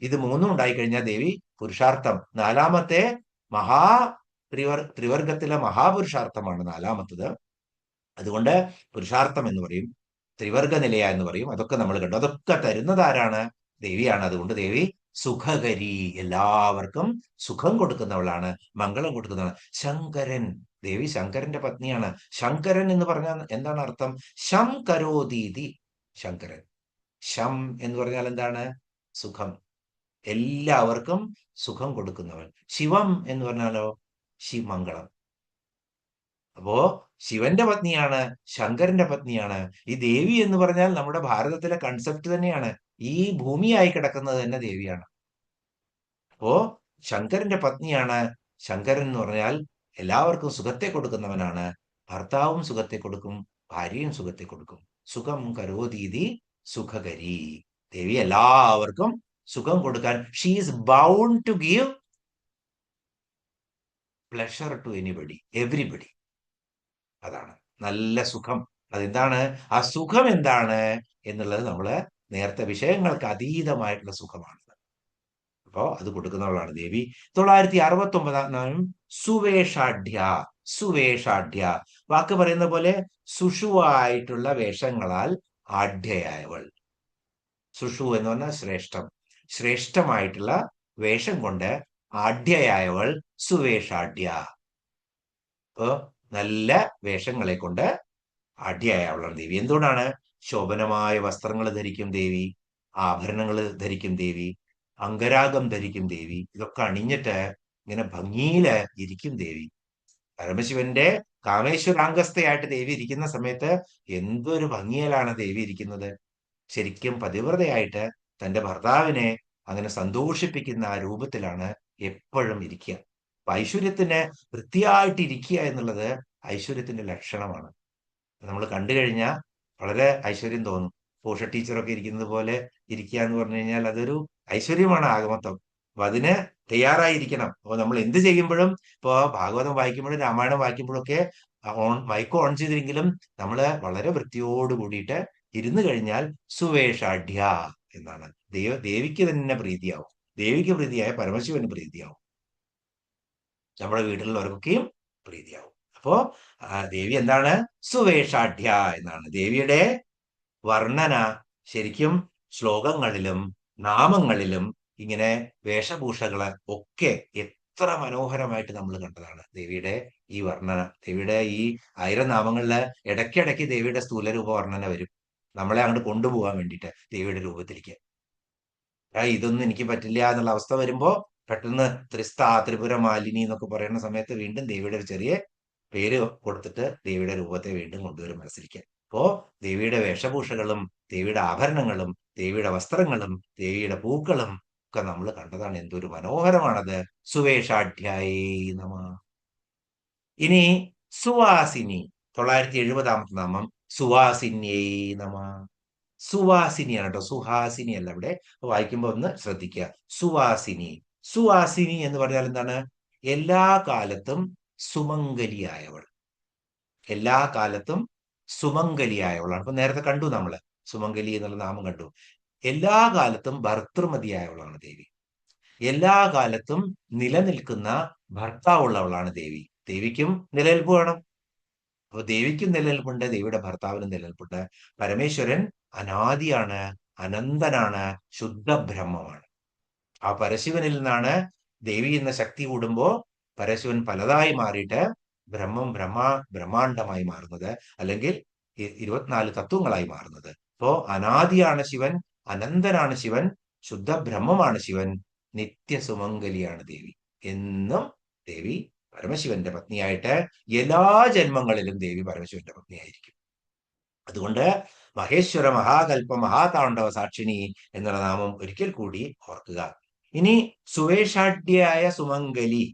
ഇത് 3 ഉണ്ടായിക്കഴിഞ്ഞാൽ ദേവി പുരുഷാർത്ഥം. 4മത്തെ ത്രിവർഗത്തിലെ മഹാപുരുഷാർത്ഥമാണ് 4മത്തത്. അതുകൊണ്ട് പുരുഷാർത്ഥം എന്ന് പറയും, ത്രിവർഗ നിലയ എന്ന് പറയും. അതൊക്കെ നമ്മൾ കണ്ടു. അതൊക്കെ തരുന്നത് ആരാണ്? ദേവിയാണ്. അതുകൊണ്ട് ദേവി സുഖകരി, എല്ലാവർക്കും സുഖം കൊടുക്കുന്നവളാണ്, മംഗളം കൊടുക്കുന്നവളാണ്. ശങ്കരൻ, ദേവി ശങ്കരന്റെ പത്നിയാണ്. ശങ്കരൻ എന്ന് പറഞ്ഞാൽ എന്താണ് അർത്ഥം? ശം കരോതീതി ശങ്കരൻ. ശം എന്ന് പറഞ്ഞാൽ എന്താണ്? സുഖം. എല്ലാവർക്കും സുഖം കൊടുക്കുന്നവൻ. ശിവം എന്ന് പറഞ്ഞാലോ മംഗളം. അപ്പോ ശിവന്റെ പത്നിയാണ്, ശങ്കരന്റെ പത്നിയാണ്. ഈ ദേവി എന്ന് പറഞ്ഞാൽ നമ്മുടെ ഭാരതത്തിലെ കൺസെപ്റ്റ് തന്നെയാണ്. ഈ ഭൂമിയായി കിടക്കുന്നത് തന്നെ ദേവിയാണ്. അപ്പോ ശങ്കരന്റെ പത്നിയാണ്. ശങ്കരൻ എന്ന് പറഞ്ഞാൽ എല്ലാവർക്കും സുഖത്തെ കൊടുക്കുന്നവനാണ്. ഭർത്താവും സുഖത്തെ കൊടുക്കും, ഭാര്യയും സുഖത്തെ കൊടുക്കും. സുഖം കരോതീതി സുഖകരി. ദേവി എല്ലാവർക്കും സുഖം കൊടുക്കാൻ she is bound to give pleasure to everybody. അതാണ് നല്ല സുഖം. അതെന്താണ്? ആ സുഖം എന്താണ് എന്നുള്ളത് നമ്മള് നേരത്തെ വിഷയങ്ങൾക്ക് അതീതമായിട്ടുള്ള സുഖമാണ്. അപ്പോ അത് കൊടുക്കുന്നവളാണ് ദേവി. 969 സുവേഷാഢ്യ. സുവേഷാഢ്യ വാക്ക് പറയുന്ന പോലെ സുഷുവായിട്ടുള്ള വേഷങ്ങളാൽ ആഢ്യയായവൾ. സുഷു എന്ന് പറഞ്ഞാൽ ശ്രേഷ്ഠം. ശ്രേഷ്ഠമായിട്ടുള്ള വേഷം കൊണ്ട് ആഢ്യയായവൾ സുവേഷാഢ്യ. അപ്പോ നല്ല വേഷങ്ങളെ കൊണ്ട് ആഢ്യയായവളാണ് ദേവി. എന്തുകൊണ്ടാണ്? ശോഭനമായ വസ്ത്രങ്ങൾ ധരിക്കും ദേവി, ആഭരണങ്ങൾ ധരിക്കും ദേവി, അംഗരാഗം ധരിക്കും ദേവി. ഇതൊക്കെ അണിഞ്ഞിട്ട് ഇങ്ങനെ ഭംഗിയില് ഇരിക്കും ദേവി. പരമശിവന്റെ കാമേശ്വരാംഗസ്ഥയായിട്ട് ദേവി ഇരിക്കുന്ന സമയത്ത് എന്തൊരു ഭംഗിയിലാണ് ദേവി ഇരിക്കുന്നത്. ശരിക്കും പതിവ്രതയായിട്ട് തന്റെ ഭർത്താവിനെ അങ്ങനെ സന്തോഷിപ്പിക്കുന്ന ആ രൂപത്തിലാണ് എപ്പോഴും ഇരിക്കുക. ഐശ്വര്യത്തിന് വൃത്തിയായിട്ട് ഇരിക്കുക എന്നുള്ളത് ഐശ്വര്യത്തിന്റെ ലക്ഷണമാണ്. നമ്മൾ കണ്ടു കഴിഞ്ഞാൽ വളരെ ഐശ്വര്യം തോന്നും. ഉഷ ടീച്ചറൊക്കെ ഇരിക്കുന്നത് പോലെ ഇരിക്കുക എന്ന് പറഞ്ഞു കഴിഞ്ഞാൽ അതൊരു ഐശ്വര്യമാണ് ആകമൊത്തം. അപ്പൊ അതിന് തയ്യാറായിരിക്കണം. അപ്പൊ നമ്മൾ എന്ത് ചെയ്യുമ്പോഴും, ഇപ്പോ ഭാഗവതം വായിക്കുമ്പോഴും രാമായണം വായിക്കുമ്പോഴും ഒക്കെ മൈക്ക് ഓൺ ചെയ്തെങ്കിലും നമ്മള് വളരെ വൃത്തിയോട് കൂടിയിട്ട് ഇരുന്ന് കഴിഞ്ഞാൽ സുവേഷാഢ്യ എന്നാണ്. ദേവിക്ക് തന്നെ പ്രീതിയാവും. ദേവിക്ക് പ്രീതിയായ പരമശിവന് പ്രീതിയാവും, നമ്മുടെ വീട്ടിലുള്ളവർക്കൊക്കെയും പ്രീതിയാവും. അപ്പോ ദേവി എന്താണ്? സുവേഷാഢ്യ എന്നാണ്. ദേവിയുടെ വർണ്ണന ശരിക്കും ശ്ലോകങ്ങളിലും നാമങ്ങളിലും ഇങ്ങനെ വേഷഭൂഷകള് ഒക്കെ എത്ര മനോഹരമായിട്ട് നമ്മൾ കണ്ടതാണ് ദേവിയുടെ ഈ വർണ്ണന. ദേവിയുടെ ഈ 1000 നാമങ്ങളില് ഇടയ്ക്കിടയ്ക്ക് ദേവിയുടെ സ്ഥൂലരൂപ വർണ്ണന വരും, നമ്മളെ അങ്ങോട്ട് കൊണ്ടുപോകാൻ വേണ്ടിയിട്ട് ദേവിയുടെ രൂപത്തിലേക്ക്. ഇതൊന്നും എനിക്ക് പറ്റില്ല എന്നുള്ള അവസ്ഥ വരുമ്പോ പെട്ടെന്ന് ത്രിപുര മാലിനി എന്നൊക്കെ പറയുന്ന സമയത്ത് വീണ്ടും ദേവിയുടെ ഒരു ചെറിയ പേര് കൊടുത്തിട്ട് ദേവിയുടെ രൂപത്തെ വീണ്ടും കൊണ്ടുവരും മനസ്സിലേക്ക്. അപ്പോ ദേവിയുടെ വേഷഭൂഷകളും ദേവിയുടെ ആഭരണങ്ങളും ദേവിയുടെ വസ്ത്രങ്ങളും ദേവിയുടെ പൂക്കളും ഒക്കെ നമ്മൾ കണ്ടതാണ്. എന്തൊരു മനോഹരമാണത്. സുവേഷാഢ്യായേ നമഃ. ഇനി സുവാസിനി 970 നാമം സുവാസിന്യേ നമ. സുവാസിനിയാണ് കേട്ടോ, സുഹാസിനി അല്ല. ഇവിടെ വായിക്കുമ്പോൾ ഒന്ന് ശ്രദ്ധിക്കുക. സുവാസിനി. സുവാസിനി എന്ന് പറഞ്ഞാൽ എന്താണ്? എല്ലാ കാലത്തും സുമംഗലിയായവൾ. എല്ലാ കാലത്തും സുമംഗലിയായവളാണ്. അപ്പൊ നേരത്തെ കണ്ടു നമ്മള് സുമംഗലി എന്നുള്ള നാമം കണ്ടു. എല്ലാ കാലത്തും ഭർത്തൃമതിയായവളാണ് ദേവി. എല്ലാ കാലത്തും നിലനിൽക്കുന്ന ഭർത്താവുള്ളവളാണ് ദേവി. ദേവിക്കും നിലനിൽപ്പ് വേണം. അപ്പൊ ദേവിക്കും നിലനിൽപ്പുണ്ട്, ദേവിയുടെ ഭർത്താവിനും നിലനിൽപ്പുണ്ട്. പരമേശ്വരൻ അനാദിയാണ്, അനന്തനാണ്, ശുദ്ധ ബ്രഹ്മമാണ്. ആ പരശിവനിൽ നിന്നാണ് ദേവി എന്ന ശക്തി കൂടുമ്പോ പരശിവൻ പലതായി മാറിയിട്ട് ബ്രഹ്മാണ്ടമായി മാറുന്നത്, അല്ലെങ്കിൽ 24 തത്വങ്ങളായി മാറുന്നത്. അപ്പോ അനാദിയാണ് ശിവൻ, അനന്തനാണ് ശിവൻ, ശുദ്ധ ബ്രഹ്മമാണ് ശിവൻ, നിത്യസുമംഗലിയാണ് ദേവി. എന്നും ദേവി പരമശിവന്റെ പത്നിയായിട്ട് എല്ലാ ജന്മങ്ങളിലും ദേവി പരമശിവന്റെ പത്നിയായിരിക്കും. അതുകൊണ്ട് മഹേശ്വര മഹാകൽപ്പ മഹാതാണ്ഡവ സാക്ഷിണി എന്നുള്ള നാമം ഒരിക്കൽ കൂടി ഓർക്കുക. ഇനി സുവേഷാഢ്യായ സുമംഗലി.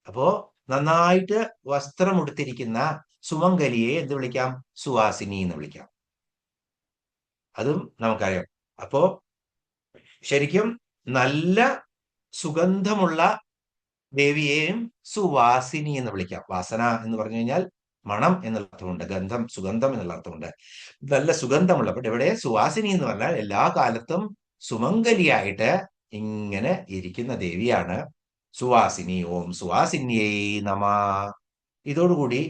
അപ്പോ നന്നായിട്ട് വസ്ത്രമുടുത്തിരിക്കുന്ന സുമംഗലിയെ എന്ത് വിളിക്കാം? സുവാസിനി എന്ന് വിളിക്കാം. അതും നമുക്കറിയാം. അപ്പോ ശരിക്കും നല്ല സുഗന്ധമുള്ള ദേവിയെയും സുവാസിനി എന്ന് വിളിക്കാം. വാസന എന്ന് പറഞ്ഞു കഴിഞ്ഞാൽ മണം എന്നുള്ള അർത്ഥമുണ്ട്, ഗന്ധം, സുഗന്ധം എന്നുള്ള അർത്ഥമുണ്ട്. നല്ല സുഗന്ധമുള്ള. പക്ഷെ ഇവിടെ സുവാസിനി എന്ന് പറഞ്ഞാൽ എല്ലാ കാലത്തും സുമംഗലിയായിട്ട് ഇങ്ങനെ ഇരിക്കുന്ന ദേവിയാണ് സുവാസിനി. ഓം സുവാസിന്യേ നമ. ഇതോടുകൂടി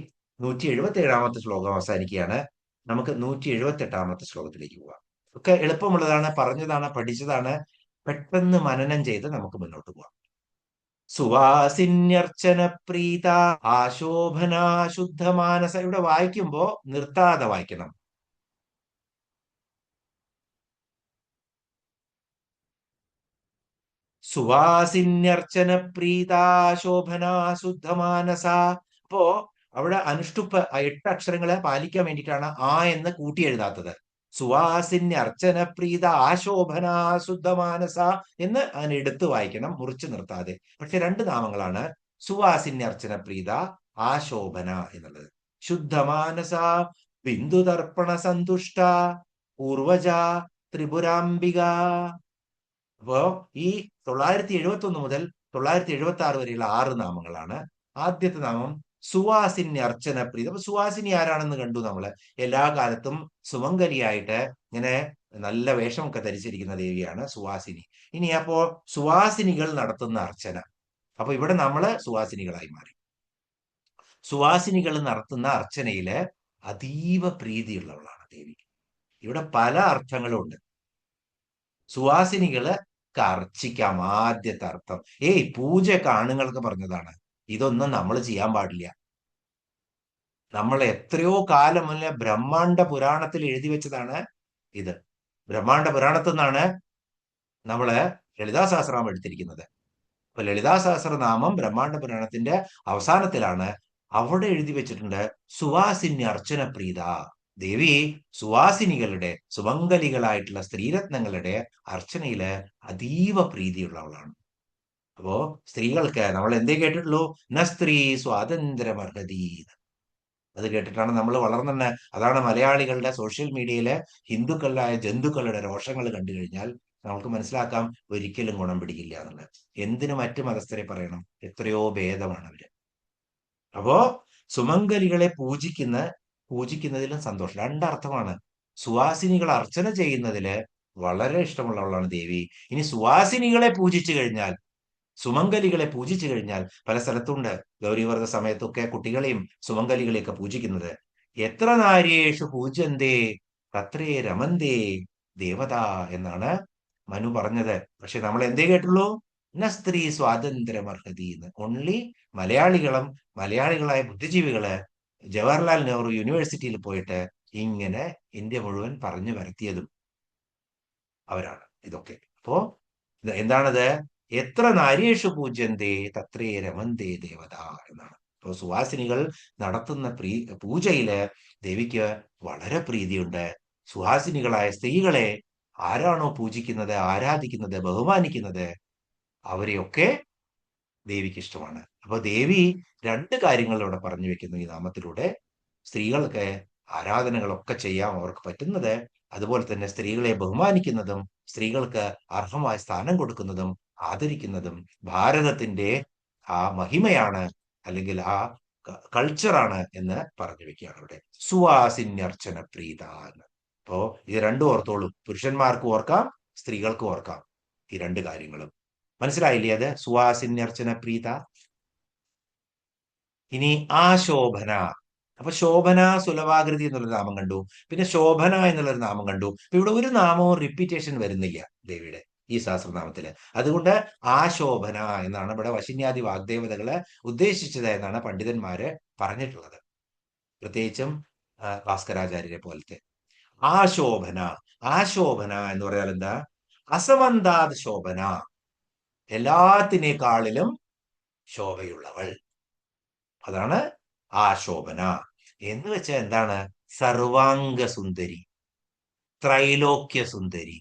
177 ശ്ലോകം അവസാനിക്കുകയാണ്. നമുക്ക് 178 ശ്ലോകത്തിലേക്ക് പോവാം. ഒക്കെ എളുപ്പമുള്ളതാണ്, പറഞ്ഞതാണ്, പഠിച്ചതാണ്. പെട്ടെന്ന് മനനം ചെയ്ത് നമുക്ക് മുന്നോട്ട് പോവാം. സുവാസിന്യർച്ചന പ്രീത ആശോഭന ശുദ്ധമാനസ. ഇവിടെ വായിക്കുമ്പോ നിർത്താതെ വായിക്കണം. സുവാസിന്യർച്ചന പ്രീത ശോഭന ശുദ്ധമാനസ. അപ്പോ അവിടെ അനുഷ്ടുപ്പ് 8 അക്ഷരങ്ങളെ പാലിക്കാൻ വേണ്ടിയിട്ടാണ് ആ എന്ന് കൂട്ടി എഴുതാത്തത്. സുവാസിന്യ അർച്ചന പ്രീത ആശോഭന ശുദ്ധമാനസ എന്ന് അതിന് എടുത്തു വായിക്കണം, മുറിച്ചു നിർത്താതെ. പക്ഷെ 2 നാമങ്ങളാണ്, സുവാസിന്യ അർച്ചന പ്രീത ആശോഭന എന്നുള്ളത്. ശുദ്ധമാനസ ബിന്ദുതർപ്പണ സന്തുഷ്ട പൂർവജ ത്രിപുരാംബിക. അപ്പോ ഈ 971 മുതൽ 976 വരെയുള്ള 6 നാമങ്ങളാണ്. ആദ്യത്തെ നാമം സുവാസിനി അർച്ചന പ്രീത. അപ്പൊ സുവാസിനി ആരാണെന്ന് കണ്ടു നമ്മള്. എല്ലാ കാലത്തും സുമംഗലിയായിട്ട് ഇങ്ങനെ നല്ല വേഷമൊക്കെ ധരിച്ചിരിക്കുന്ന ദേവിയാണ് സുവാസിനി. ഇനി അപ്പോ സുവാസിനികൾ നടത്തുന്ന അർച്ചന. അപ്പൊ ഇവിടെ നമ്മള് സുവാസിനികളായി മാറി. സുവാസിനികൾ നടത്തുന്ന അർച്ചനയില് അതീവ പ്രീതിയുള്ളവളാണ് ദേവി. ഇവിടെ പല അർത്ഥങ്ങളും ഉണ്ട്. സുവാസിനികള് അർച്ചിക്കാം. ആദ്യത്തെ അർത്ഥം, പൂജയൊക്കെ ആണുങ്ങൾക്ക് പറഞ്ഞതാണ്. ഇതൊന്നും നമ്മൾ ചെയ്യാൻ പാടില്ല. നമ്മൾ എത്രയോ കാലം മുന്നേ ബ്രഹ്മാണ്ഡ പുരാണത്തിൽ എഴുതി വെച്ചതാണ് ഇത്. ബ്രഹ്മാണ്ഡ പുരാണത്തിൽ നിന്നാണ് നമ്മള് ലളിതാ സഹസ്രനാമം എടുത്തിരിക്കുന്നത്. അപ്പൊ ലളിതാ സഹസ്രനാമം ബ്രഹ്മാണ്ഡ പുരാണത്തിന്റെ അവസാനത്തിലാണ്. അവിടെ എഴുതി വെച്ചിട്ടുണ്ട് സുവാസിന്യ അർച്ചന പ്രീത. ദേവി സുവാസിനികളുടെ, സുമംഗലികളായിട്ടുള്ള സ്ത്രീരത്നങ്ങളുടെ അർച്ചനയില് അതീവ പ്രീതിയുള്ളവളാണ്. അപ്പോ സ്ത്രീകൾക്ക് നമ്മൾ എന്തേ കേട്ടിട്ടുള്ളൂ? ന സ്ത്രീ സ്വാതന്ത്ര്യമർഹതി. അത് കേട്ടിട്ടാണ് നമ്മൾ വളർന്നെ. അതാണ് മലയാളികളുടെ സോഷ്യൽ മീഡിയയിലെ ഹിന്ദുക്കളായ ജന്തുക്കളുടെ രോഷങ്ങൾ കണ്ടു കഴിഞ്ഞാൽ നമുക്ക് മനസ്സിലാക്കാം ഒരിക്കലും ഗുണം പിടിക്കില്ല എന്നുള്ളത്. എന്തിനു മറ്റു മതസ്ഥരെ പറയണം? എത്രയോ ഭേദമാണ് അവര്. അപ്പോ സുമംഗലികളെ പൂജിക്കുന്നതിലും സന്തോഷം. 2 അർത്ഥമാണ്. സുവാസിനികൾ അർച്ചന ചെയ്യുന്നതില് വളരെ ഇഷ്ടമുള്ളവളാണ് ദേവി. ഇനി സുവാസിനികളെ പൂജിച്ചു കഴിഞ്ഞാൽ, സുമംഗലികളെ പൂജിച്ചു കഴിഞ്ഞാൽ, പല സ്ഥലത്തുണ്ട് ഗൗരീവ്രത സമയത്തൊക്കെ കുട്ടികളെയും സുമംഗലികളെയൊക്കെ പൂജിക്കുന്നത്. എത്ര നാര്യേഷു പൂജന്തേ തത്രേ രമന്തേ ദേവത എന്നാണ് മനു പറഞ്ഞത്. പക്ഷെ നമ്മൾ എന്തേ കേട്ടുള്ളൂ? ന സ്ത്രീ സ്വാതന്ത്ര്യമർഹതി എന്ന്. ഓൺലി മലയാളികളായ ബുദ്ധിജീവികള് ജവഹർലാൽ നെഹ്റു യൂണിവേഴ്സിറ്റിയിൽ പോയിട്ട് ഇങ്ങനെ ഇന്ത്യ മുഴുവൻ പറഞ്ഞു വരുത്തിയതും അവരാണ് ഇതൊക്കെ. അപ്പോ എന്താണത്? എത്ര നാര്യേഷു പൂജ്യന്തേ തത്രേ രമന്തേ ദേവത എന്നാണ്. അപ്പോൾ സുവാസിനികൾ നടത്തുന്ന പൂജയില് ദേവിക്ക് വളരെ പ്രീതിയുണ്ട്. സുഹാസിനികളായ സ്ത്രീകളെ ആരാണോ പൂജിക്കുന്നത്, ആരാധിക്കുന്നത്, ബഹുമാനിക്കുന്നത്, അവരെയൊക്കെ ദേവിക്ക് ഇഷ്ടമാണ്. അപ്പൊ ദേവി രണ്ട് കാര്യങ്ങൾ ഇവിടെ പറഞ്ഞു വെക്കുന്നു ഈ നാമത്തിലൂടെ. സ്ത്രീകൾക്ക് ആരാധനകളൊക്കെ ചെയ്യാം അവർക്ക് പറ്റുന്നത്, അതുപോലെ തന്നെ സ്ത്രീകളെ ബഹുമാനിക്കുന്നതും സ്ത്രീകൾക്ക് അർഹമായ സ്ഥാനം കൊടുക്കുന്നതും ആദരിക്കുന്നതും ഭാരതത്തിന്റെ ആ മഹിമയാണ്, അല്ലെങ്കിൽ ആ കൾച്ചറാണ് എന്ന് പറഞ്ഞു വെക്കുകയാണ് ഇവിടെ. സുവാസിന്യർച്ചന പ്രീത എന്ന്. അപ്പോ ഇത് രണ്ടും ഓർത്തോളൂ. പുരുഷന്മാർക്ക് ഓർക്കാം, സ്ത്രീകൾക്ക് ഓർക്കാം ഈ രണ്ട് കാര്യങ്ങളും. മനസ്സിലായില്ലേ അത്? സുവാസിന്യർച്ചന പ്രീത. ഇനി ആശോഭന. അപ്പൊ ശോഭന, സുലഭാകൃതി എന്നുള്ളൊരു നാമം കണ്ടു, പിന്നെ ശോഭന എന്നുള്ളൊരു നാമം കണ്ടു. ഇവിടെ ഒരു നാമവും റിപ്പീറ്റേഷൻ വരുന്നില്ല ദേവിയുടെ ഈ സഹസ്രനാമത്തില്. അതുകൊണ്ട് ആശോഭന എന്നാണ് ഇവിടെ വശിന്യാദി വാഗ്ദേവതകളെ ഉദ്ദേശിച്ചത് എന്നാണ് പണ്ഡിതന്മാര് പറഞ്ഞിട്ടുള്ളത്, പ്രത്യേകിച്ചും ഭാസ്കരാചാര്യരെ പോലത്തെ. ആശോഭന. ആശോഭന എന്ന് പറഞ്ഞാൽ എന്താ? അസമന്താത് ശോഭന, എല്ലാത്തിനേക്കാളിലും ശോഭയുള്ളവൾ, അതാണ് ആശോഭന. എന്ന് വെച്ചാൽ എന്താണ്? സർവാംഗ സുന്ദരി, ത്രൈലോക്യ സുന്ദരി.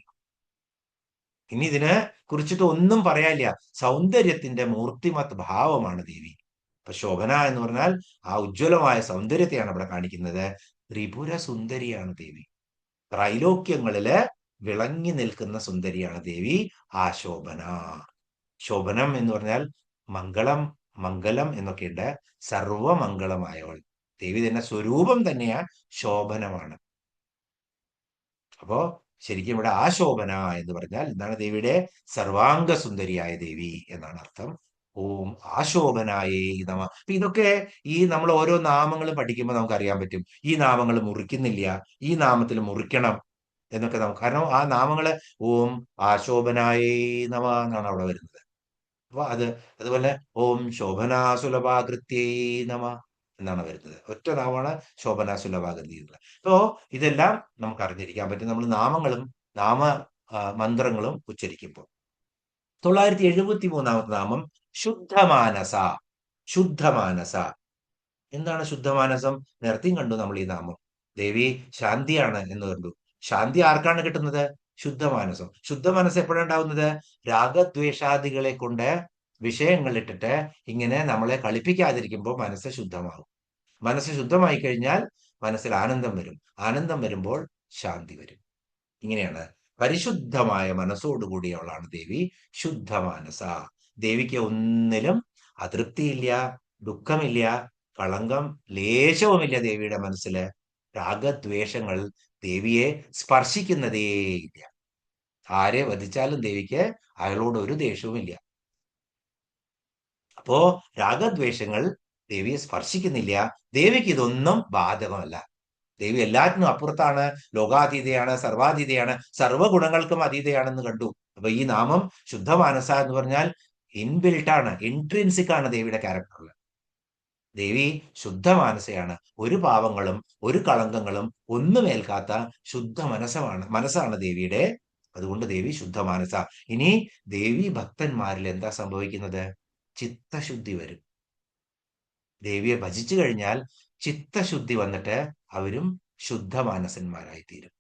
ഇനി ഇതിനെ കുറിച്ചിട്ട് ഒന്നും പറയാനില്ല. സൗന്ദര്യത്തിന്റെ മൂർത്തിമത് ഭാവമാണ് ദേവി. അപ്പൊ ശോഭന എന്ന് പറഞ്ഞാൽ ആ ഉജ്ജ്വലമായ സൗന്ദര്യത്തെയാണ് ഇവിടെ കാണിക്കുന്നത്. ത്രിപുര സുന്ദരിയാണ് ദേവി. ത്രൈലോക്യങ്ങളില് വിളങ്ങി നിൽക്കുന്ന സുന്ദരിയാണ് ദേവി ആശോഭന. ശോഭനം എന്ന് പറഞ്ഞാൽ മംഗളം, മംഗലം എന്നൊക്കെയുണ്ട്. സർവമംഗളമായവൾ ദേവി തന്നെ, സ്വരൂപം തന്നെയാ ശോഭനമാണ്. അപ്പോ ശരിക്കും ഇവിടെ ആശോഭന എന്ന് പറഞ്ഞാൽ എന്താണ്? ദേവിയുടെ സർവാംഗ സുന്ദരിയായ ദേവി എന്നാണ് അർത്ഥം. ഓം ആശോഭനായേ നമ. അപ്പൊ ഇതൊക്കെ ഈ നമ്മൾ ഓരോ നാമങ്ങൾ പഠിക്കുമ്പോൾ നമുക്ക് അറിയാൻ പറ്റും, ഈ നാമങ്ങൾ മുറിക്കുന്നില്ല, ഈ നാമത്തിൽ മുറിക്കണം എന്നൊക്കെ നമുക്ക്. കാരണം ആ നാമങ്ങള് ഓം ആശോഭനായേ നമ എന്നാണ് അവിടെ വരുന്നത്. അപ്പൊ അതുപോലെ ഓം ശോഭനാസുലഭാകൃത്യേ നമ എന്നാണ് വരുന്നത്. ഒറ്റ നാമമാണ് ശോഭനാസുലഭാകൃതി എന്നുള്ളത്. അപ്പോ ഇതെല്ലാം നമുക്ക് അറിഞ്ഞിരിക്കാൻ പറ്റും നമ്മൾ നാമങ്ങളും നാമ മന്ത്രങ്ങളും ഉച്ചരിക്കുമ്പോൾ. 973 നാമം ശുദ്ധമാനസ. ശുദ്ധമാനസ. എന്താണ് ശുദ്ധമാനസം? നേരത്തെയും കണ്ടു നമ്മൾ ഈ നാമം. ദേവി ശാന്തിയാണ് എന്ന് കണ്ടു. ശാന്തി ആർക്കാണ് കിട്ടുന്നത്? ശുദ്ധമാനസം. ശുദ്ധമനസ് എപ്പോഴാണ് ഉണ്ടാവുന്നത്? രാഗദ്വേഷാദികളെ കൊണ്ട് വിഷയങ്ങൾ ഇട്ടിട്ട് ഇങ്ങനെ നമ്മളെ കളിപ്പിക്കാതിരിക്കുമ്പോൾ മനസ്സ് ശുദ്ധമാകും. മനസ്സ് ശുദ്ധമായി കഴിഞ്ഞാൽ മനസ്സിൽ ആനന്ദം വരും. ആനന്ദം വരുമ്പോൾ ശാന്തി വരും. ഇങ്ങനെയാണ് പരിശുദ്ധമായ മനസ്സോടുകൂടിയവളാണ് ദേവി ശുദ്ധമാനസ. ദേവിക്ക് ഒന്നിലും അതൃപ്തിയില്ല, ദുഃഖമില്ല, കളങ്കം ലേശവുമില്ല ദേവിയുടെ മനസ്സില്. രാഗദ്വേഷങ്ങൾ ദേവിയെ സ്പർശിക്കുന്നതേയില്ല. ആരെ വധിച്ചാലും ദേവിക്ക് അയാളോട് ഒരു ദേഷ്യവുമില്ല. അപ്പോ രാഗദ്വേഷങ്ങൾ ദേവിയെ സ്പർശിക്കുന്നില്ല. ദേവിക്ക് ഇതൊന്നും ബാധകമല്ല. ദേവി എല്ലാറ്റിനും അപ്പുറത്താണ്, ലോകാതീതയാണ്, സർവാതീതയാണ്, സർവ്വഗുണങ്ങൾക്കും അതീതയാണെന്ന് കണ്ടു. അപ്പൊ ഈ നാമം ശുദ്ധമാനസ എന്ന് പറഞ്ഞാൽ ഇൻബിൽട്ട് ആണ്, ഇൻട്രിൻസിക് ആണ് ദേവിയുടെ ക്യാരക്ടറിൽ. ദേവി ശുദ്ധമാനസയാണ്. ഒരു പാവങ്ങളും ഒരു കളങ്കങ്ങളും ഒന്നും ഏൽക്കാത്ത ശുദ്ധ മനസ്സാണ് ദേവിയുടെ. അതുകൊണ്ട് ദേവി ശുദ്ധമാനസ. ഇനി ദേവി ഭക്തന്മാരിൽ എന്താ സംഭവിക്കുന്നത്? ചിത്തശുദ്ധി വരും. ദേവിയെ ഭജിച്ചു കഴിഞ്ഞാൽ ചിത്തശുദ്ധി വന്നിട്ട് അവരും ശുദ്ധമാനസന്മാരായി തീരും.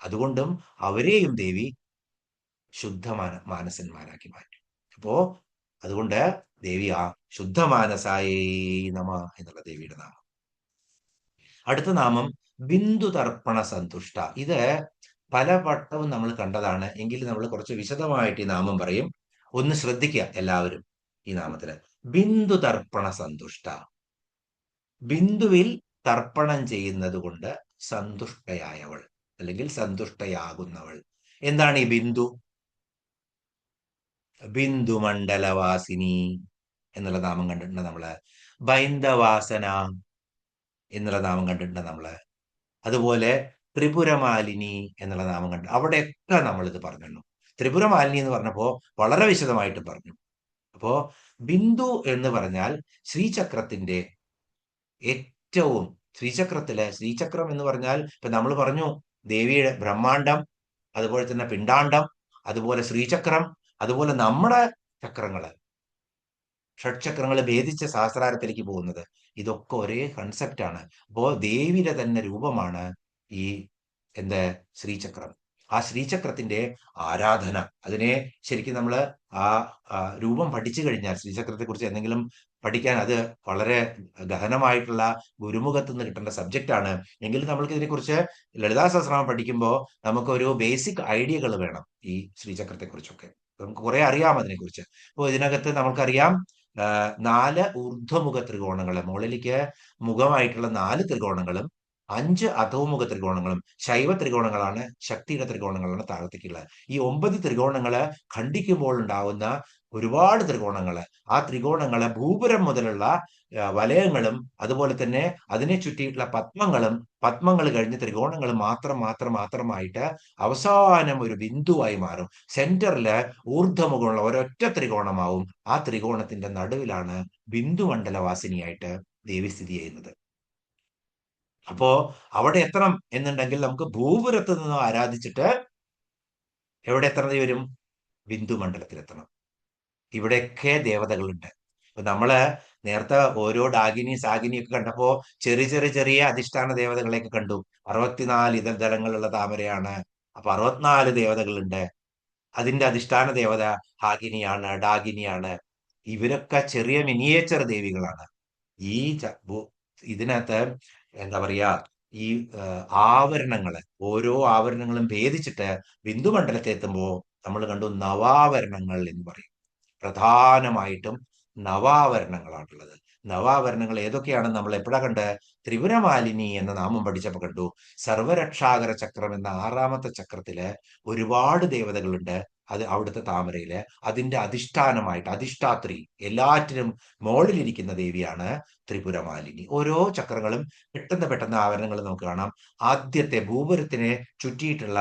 അതുകൊണ്ടും അവരെയും ദേവി മാനസന്മാരാക്കി മാറ്റും. അപ്പോ അതുകൊണ്ട് ദേവി ആ ശുദ്ധമാനസായേ നമ എന്നുള്ള ദേവിയുടെ നാമം. അടുത്ത നാമം ബിന്ദു തർപ്പണ സന്തുഷ്ട. ഇത് പല വട്ടവും നമ്മൾ കണ്ടതാണ്, എങ്കിൽ നമ്മൾ കുറച്ച് വിശദമായിട്ട് ഈ നാമം പറയും. ഒന്ന് ശ്രദ്ധിക്കുക എല്ലാവരും ഈ നാമത്തില്. ബിന്ദു തർപ്പണ സന്തുഷ്ട. ബിന്ദുവിൽ തർപ്പണം ചെയ്യുന്നത് കൊണ്ട് സന്തുഷ്ടയായവൾ, അല്ലെങ്കിൽ സന്തുഷ്ടയാകുന്നവൾ. എന്താണ് ഈ ബിന്ദു? ബിന്ദു മണ്ഡലവാസിനി എന്നുള്ള നാമം കണ്ടിട്ടുണ്ട് നമ്മള്. ബൈന്ദവാസന എന്നുള്ള നാമം കണ്ടിട്ടുണ്ട് നമ്മള്. അതുപോലെ ത്രിപുരമാലിനി എന്നുള്ള നാമം കണ്ടു. അവിടെയൊക്കെ നമ്മൾ ഇത് പറഞ്ഞു. ത്രിപുരമാലിനി എന്ന് പറഞ്ഞപ്പോ വളരെ വിശദമായിട്ട് പറഞ്ഞു. അപ്പോ ബിന്ദു എന്ന് പറഞ്ഞാൽ ശ്രീചക്രത്തിന്റെ ഏറ്റവും, ശ്രീചക്രം എന്ന് പറഞ്ഞാൽ ഇപ്പൊ നമ്മൾ പറഞ്ഞു ദേവിയുടെ ബ്രഹ്മാണ്ടം, അതുപോലെ തന്നെ പിണ്ടാണ്ടം, അതുപോലെ ശ്രീചക്രം, അതുപോലെ നമ്മുടെ ചക്രങ്ങള്, ഷഡ്ചക്രങ്ങൾ ഭേദിച്ച സഹസ്രാരത്തിലേക്ക് പോകുന്നത്, ഇതൊക്കെ ഒരേ കൺസെപ്റ്റ് ആണ്. അപ്പോ ദേവിയുടെ തന്നെ രൂപമാണ് ഈ ശ്രീചക്രം. ആ ശ്രീചക്രത്തിന്റെ ആരാധന. അതിനെ ശരിക്കും നമ്മൾ ആ രൂപം പഠിച്ചു കഴിഞ്ഞാൽ, ശ്രീചക്രത്തെ കുറിച്ച് എന്തെങ്കിലും പഠിക്കാൻ, അത് വളരെ ഗഹനമായിട്ടുള്ള ഗുരുമുഖത്ത് നിന്ന് കിട്ടേണ്ട സബ്ജക്റ്റ് ആണ്. എങ്കിലും നമ്മൾക്ക് ഇതിനെക്കുറിച്ച് ലളിതാ സഹസ്രനാമം പഠിക്കുമ്പോൾ നമുക്കൊരു ബേസിക് ഐഡിയകൾ വേണം ഈ ശ്രീചക്രത്തെ കുറിച്ചൊക്കെ. നമുക്ക് കുറെ അറിയാം അതിനെക്കുറിച്ച്. അപ്പോൾ ഇതിനകത്ത് നമുക്കറിയാം 4 ഊർധ്വമുഖ ത്രികോണങ്ങള്, മുകളിലേക്ക് മുഖമായിട്ടുള്ള 4 ത്രികോണങ്ങളും 5 അധോമുഖ ത്രികോണങ്ങളും. ശൈവ ത്രികോണങ്ങളാണ്, ശക്തിയുടെ ത്രികോണങ്ങളാണ് താഴത്തേക്കുള്ളത്. ഈ 9 ത്രികോണങ്ങള് ഖണ്ഡിക്കുമ്പോൾ ഉണ്ടാവുന്ന ഒരുപാട് ത്രികോണങ്ങള്, ആ ത്രികോണങ്ങള് ഭൂപുരം മുതലുള്ള വലയങ്ങളും അതുപോലെ തന്നെ അതിനെ ചുറ്റിയിട്ടുള്ള പത്മങ്ങളും, പത്മങ്ങൾ കഴിഞ്ഞ് ത്രികോണങ്ങൾ മാത്രമായിട്ട് അവസാനം ഒരു ബിന്ദുവായി മാറും. സെന്ററില് ഊർധ്വമുഖമുള്ള ഒരൊറ്റ ത്രികോണമാവും. ആ ത്രികോണത്തിന്റെ നടുവിലാണ് ബിന്ദുമണ്ഡലവാസിനിയായിട്ട് ദേവി സ്ഥിതി ചെയ്യുന്നത്. അപ്പോ അവിടെ എത്തണം എന്നുണ്ടെങ്കിൽ നമുക്ക് ഭൂപുരത്ത് നിന്ന് ആരാധിച്ചിട്ട് എവിടെ എത്തേണ്ടി വരും? ബിന്ദുമണ്ഡലത്തിൽ എത്തണം. ഇവിടെയൊക്കെ ദേവതകളുണ്ട്. ഇപ്പൊ നമ്മള് നേരത്തെ ഓരോ ഡാഗിനി സാഗിനി ഒക്കെ കണ്ടപ്പോ ചെറിയ അധിഷ്ഠാന ദേവതകളെയൊക്കെ കണ്ടു. 64 ഇതൾ ദളങ്ങളുള്ള താമരയാണ്. അപ്പൊ 64 ദേവതകളുണ്ട്. അതിന്റെ അധിഷ്ഠാന ദേവത ഹാഗിനിയാണ്, ഡാഗിനിയാണ്. ഇവരൊക്കെ ചെറിയ മിനിയേച്ചർ ദേവികളാണ്. ഈ ഇതിനകത്ത് എന്താ പറയാ, ഈ ആവരണങ്ങള്, ഓരോ ആവരണങ്ങളും ഭേദിച്ചിട്ട് ബിന്ദുമണ്ഡലത്തിൽ എത്തുമ്പോ നമ്മൾ കണ്ടു നവാവരണങ്ങൾ എന്ന് പറയും. പ്രധാനമായിട്ടും നവാവരണങ്ങളാണുള്ളത്. നവാവരണങ്ങൾ ഏതൊക്കെയാണെന്ന് നമ്മൾ എപ്പോഴാ കണ്ട്? ത്രിപുരമാലിനി എന്ന നാമം പഠിച്ചപ്പോൾ കണ്ടു. സർവരക്ഷാകര ചക്രം എന്ന 6ാമത്തെ ചക്രത്തില് ഒരുപാട് ദേവതകളുണ്ട്. അത് അവിടുത്തെ താമരയില് അതിന്റെ അധിഷ്ഠാനമായിട്ട്, അധിഷ്ഠാത്രി, എല്ലാറ്റിനും മുകളിലിരിക്കുന്ന ദേവിയാണ് ത്രിപുരമാലിനി. ഓരോ ചക്രങ്ങളും പെട്ടെന്ന് ആവരണങ്ങൾ നമുക്ക് കാണാം. ആദ്യത്തെ ഭൂപുരത്തിനെ ചുറ്റിയിട്ടുള്ള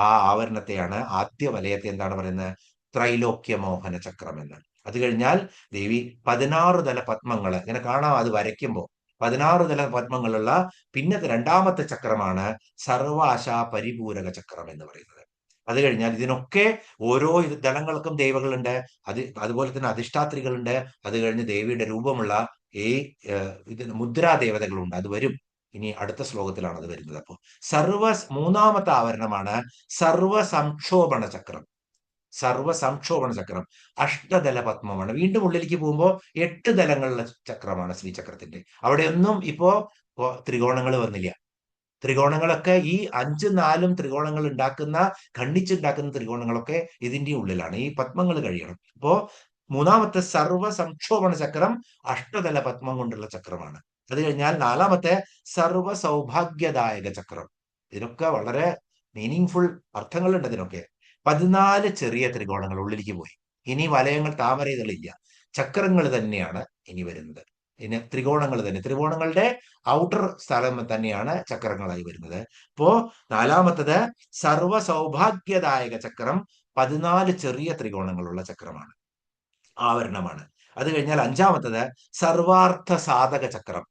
ആ ആവരണത്തെയാണ്, ആദ്യ വലയത്തെ എന്താണ് പറയുന്നത്? ത്രൈലോക്യമോഹന ചക്രം എന്ന്. അത് കഴിഞ്ഞാൽ ദേവി 16 തല പത്മങ്ങള് ഇങ്ങനെ കാണാം. അത് വരയ്ക്കുമ്പോൾ 16 തല പത്മങ്ങളുള്ള പിന്നത്തെ 2ാമത്തെ ചക്രമാണ് സർവാശ പരിപൂരക ചക്രം എന്ന് പറയുന്നത്. അത് കഴിഞ്ഞാൽ ഇതിനൊക്കെ ഓരോ ദളങ്ങൾക്കും ദേവകളുണ്ട്. അതുപോലെ തന്നെ അധിഷ്ഠാത്രികളുണ്ട്. അത് കഴിഞ്ഞ് ദേവിയുടെ രൂപമുള്ള ഈ മുദ്രാദേവതകളുണ്ട്. അത് വരും. ഇനി അടുത്ത ശ്ലോകത്തിലാണ് അത് വരുന്നത്. അപ്പോൾ 3ാമത്തെ ആവരണമാണ് സർവസംക്ഷോഭണ ചക്രം. സർവസംക്ഷോഭണ ചക്രം അഷ്ടദല പത്മമാണ്. വീണ്ടും ഉള്ളിലേക്ക് പോകുമ്പോൾ 8 ദലങ്ങളുള്ള ചക്രമാണ് ശ്രീചക്രത്തിന്റെ. അവിടെയൊന്നും ഇപ്പോ ത്രികോണങ്ങൾ വന്നില്ല. ത്രികോണങ്ങളൊക്കെ ഈ 5, 4 ത്രികോണങ്ങൾ ഖണ്ഡിച്ചുണ്ടാക്കുന്ന ത്രികോണങ്ങളൊക്കെ ഇതിന്റെ ഉള്ളിലാണ്. ഈ പത്മങ്ങൾ കഴിയണം. അപ്പോ 3ാമത്തെ സർവസംക്ഷോഭണ ചക്രം അഷ്ടദല പത്മം കൊണ്ടുള്ള ചക്രമാണ്. അത് കഴിഞ്ഞാൽ 4ാമത്തെ സർവ സൗഭാഗ്യദായക ചക്രം. ഇതിനൊക്കെ വളരെ മീനിങ് ഫുൾ അർത്ഥങ്ങളുണ്ട് ഇതിനൊക്കെ. 14 ചെറിയ ത്രികോണങ്ങൾ ഉള്ളിലേക്ക് പോയി. ഇനി വലയങ്ങൾ, താമരകളില്ല, ചക്രങ്ങൾ തന്നെയാണ് ഇനി വരുന്നത്. ഇനി ത്രികോണങ്ങൾ തന്നെ, ത്രികോണങ്ങളുടെ ഔട്ടർ സ്ഥലം തന്നെയാണ് ചക്രങ്ങളായി വരുന്നത്. അപ്പോ 4ാമത്തത് സർവ സൗഭാഗ്യദായക ചക്രം 14 ചെറിയ ത്രികോണങ്ങളുള്ള ചക്രമാണ്, ആവരണമാണ്. അത് കഴിഞ്ഞാൽ 5ാമത്തത് സർവാർത്ഥ സാധക ചക്രം.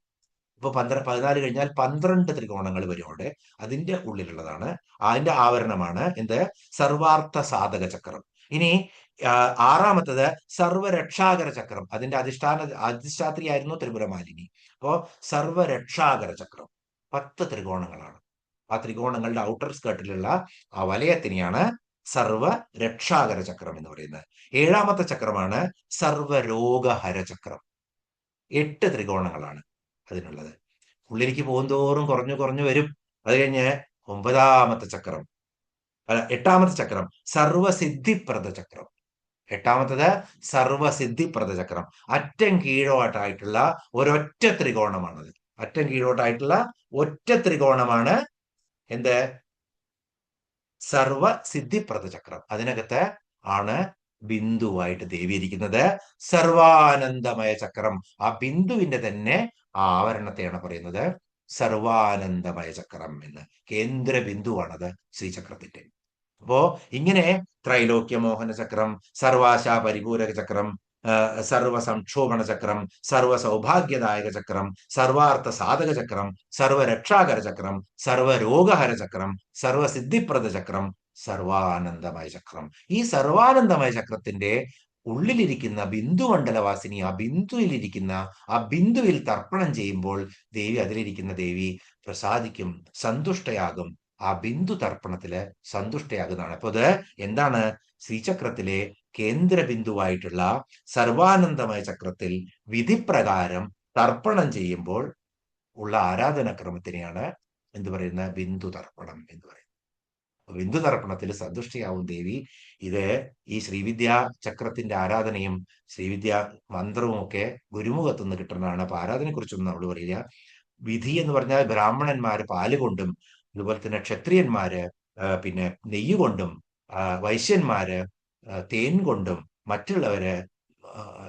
ഇപ്പൊ 14 കഴിഞ്ഞാൽ 12 ത്രികോണങ്ങൾ വരും അവിടെ. അതിന്റെ ഉള്ളിലുള്ളതാണ്, അതിന്റെ ആവരണമാണ് എന്ത്? സർവാർത്ഥ സാധക ചക്രം. ഇനി 6ാമത്തത് സർവരക്ഷാകര ചക്രം. അതിന്റെ അധിഷ്ഠാത്രിയായിരുന്നു ത്രിപുരമാലിനി. അപ്പോ സർവരക്ഷാകര ചക്രം 10 ത്രികോണങ്ങളാണ്. ആ ത്രികോണങ്ങളുടെ ഔട്ടർ സ്കേർട്ടിലുള്ള ആ വലയത്തിനെയാണ് സർവരക്ഷാകര ചക്രം എന്ന് പറയുന്നത്. 7ാമത്തെ ചക്രമാണ് സർവരോഗഹര ചക്രം. 8 ത്രികോണങ്ങളാണ് അതിനുള്ളത്. ഉള്ളിലേക്ക് പോകുന്തോറും കുറഞ്ഞു വരും. അത് കഴിഞ്ഞ് 9ാമത്തെ ചക്രം, 8ാമത്തെ ചക്രം സർവസിദ്ധിപ്രദ ചക്രം. 8ാമത്തത് സർവസിദ്ധിപ്രദ ചക്രം. അറ്റം കീഴോട്ടായിട്ടുള്ള ഒരൊറ്റ ത്രികോണമാണത്. അറ്റം കീഴോട്ടായിട്ടുള്ള ഒറ്റ ത്രികോണമാണ് എന്ത്? സർവസിദ്ധിപ്രദ ചക്രം. അതിനകത്ത് ആണ് ബിന്ദുവായിട്ട് ദേവി ഇരിക്കുന്നത്. സർവാനന്ദമയ ചക്രം. ആ ബിന്ദുവിന്റെ തന്നെ ആ ആവരണത്തെയാണ് പറയുന്നത് സർവാനന്ദമയ ചക്രം എന്ന്. കേന്ദ്ര ബിന്ദുവാണത് ശ്രീചക്രത്തിന്റെ. അപ്പോ ഇങ്ങനെ ത്രൈലോക്യമോഹന ചക്രം, സർവാശ പരിപൂരക ചക്രം, സർവസംക്ഷോഭണ ചക്രം, സർവ സൗഭാഗ്യദായക ചക്രം, സർവാർത്ഥ സാധക ചക്രം, സർവരക്ഷാകര ചക്രം, സർവരോഗഹര ചക്രം, സർവസിദ്ധിപ്രദ ചക്രം, സർവാനന്ദമയ ചക്രം. ഈ സർവാനന്ദമയ ചക്രത്തിന്റെ ഉള്ളിലിരിക്കുന്ന ബിന്ദുമണ്ഡലവാസിനി, ആ ബിന്ദുവിൽ തർപ്പണം ചെയ്യുമ്പോൾ ദേവി, അതിലിരിക്കുന്ന ദേവി പ്രസാദിക്കും, സന്തുഷ്ടയാകും. ആ ബിന്ദു തർപ്പണത്തില് സന്തുഷ്ടയാകുന്നതാണ്. അപ്പൊ അത് എന്താണ്? ശ്രീചക്രത്തിലെ കേന്ദ്ര ബിന്ദുവായിട്ടുള്ള സർവാനന്ദമയ ചക്രത്തിൽ വിധിപ്രകാരം തർപ്പണം ചെയ്യുമ്പോൾ ഉള്ള ആരാധനാക്രമത്തിനെയാണ് എന്ത് പറയുന്നത്? ബിന്ദു തർപ്പണം എന്ന് പറയുന്നത്. ബിന്ദു തർപ്പണത്തിൽ സന്തുഷ്ടിയാവും ദേവി. ഇത് ഈ ശ്രീവിദ്യാ ചക്രത്തിന്റെ ആരാധനയും ശ്രീവിദ്യ മന്ത്രവും ഒക്കെ ഗുരുമുഖത്തു നിന്ന് കിട്ടുന്നതാണ്. അപ്പൊ ആരാധനയെ കുറിച്ചൊന്നും നമ്മൾ പറയില്ല. വിധി എന്ന് പറഞ്ഞാൽ ബ്രാഹ്മണന്മാര് പാല് കൊണ്ടും, അതുപോലെ തന്നെ ക്ഷത്രിയന്മാര് പിന്നെ നെയ്യ് കൊണ്ടും, വൈശ്യന്മാര് തേൻ കൊണ്ടും, മറ്റുള്ളവര്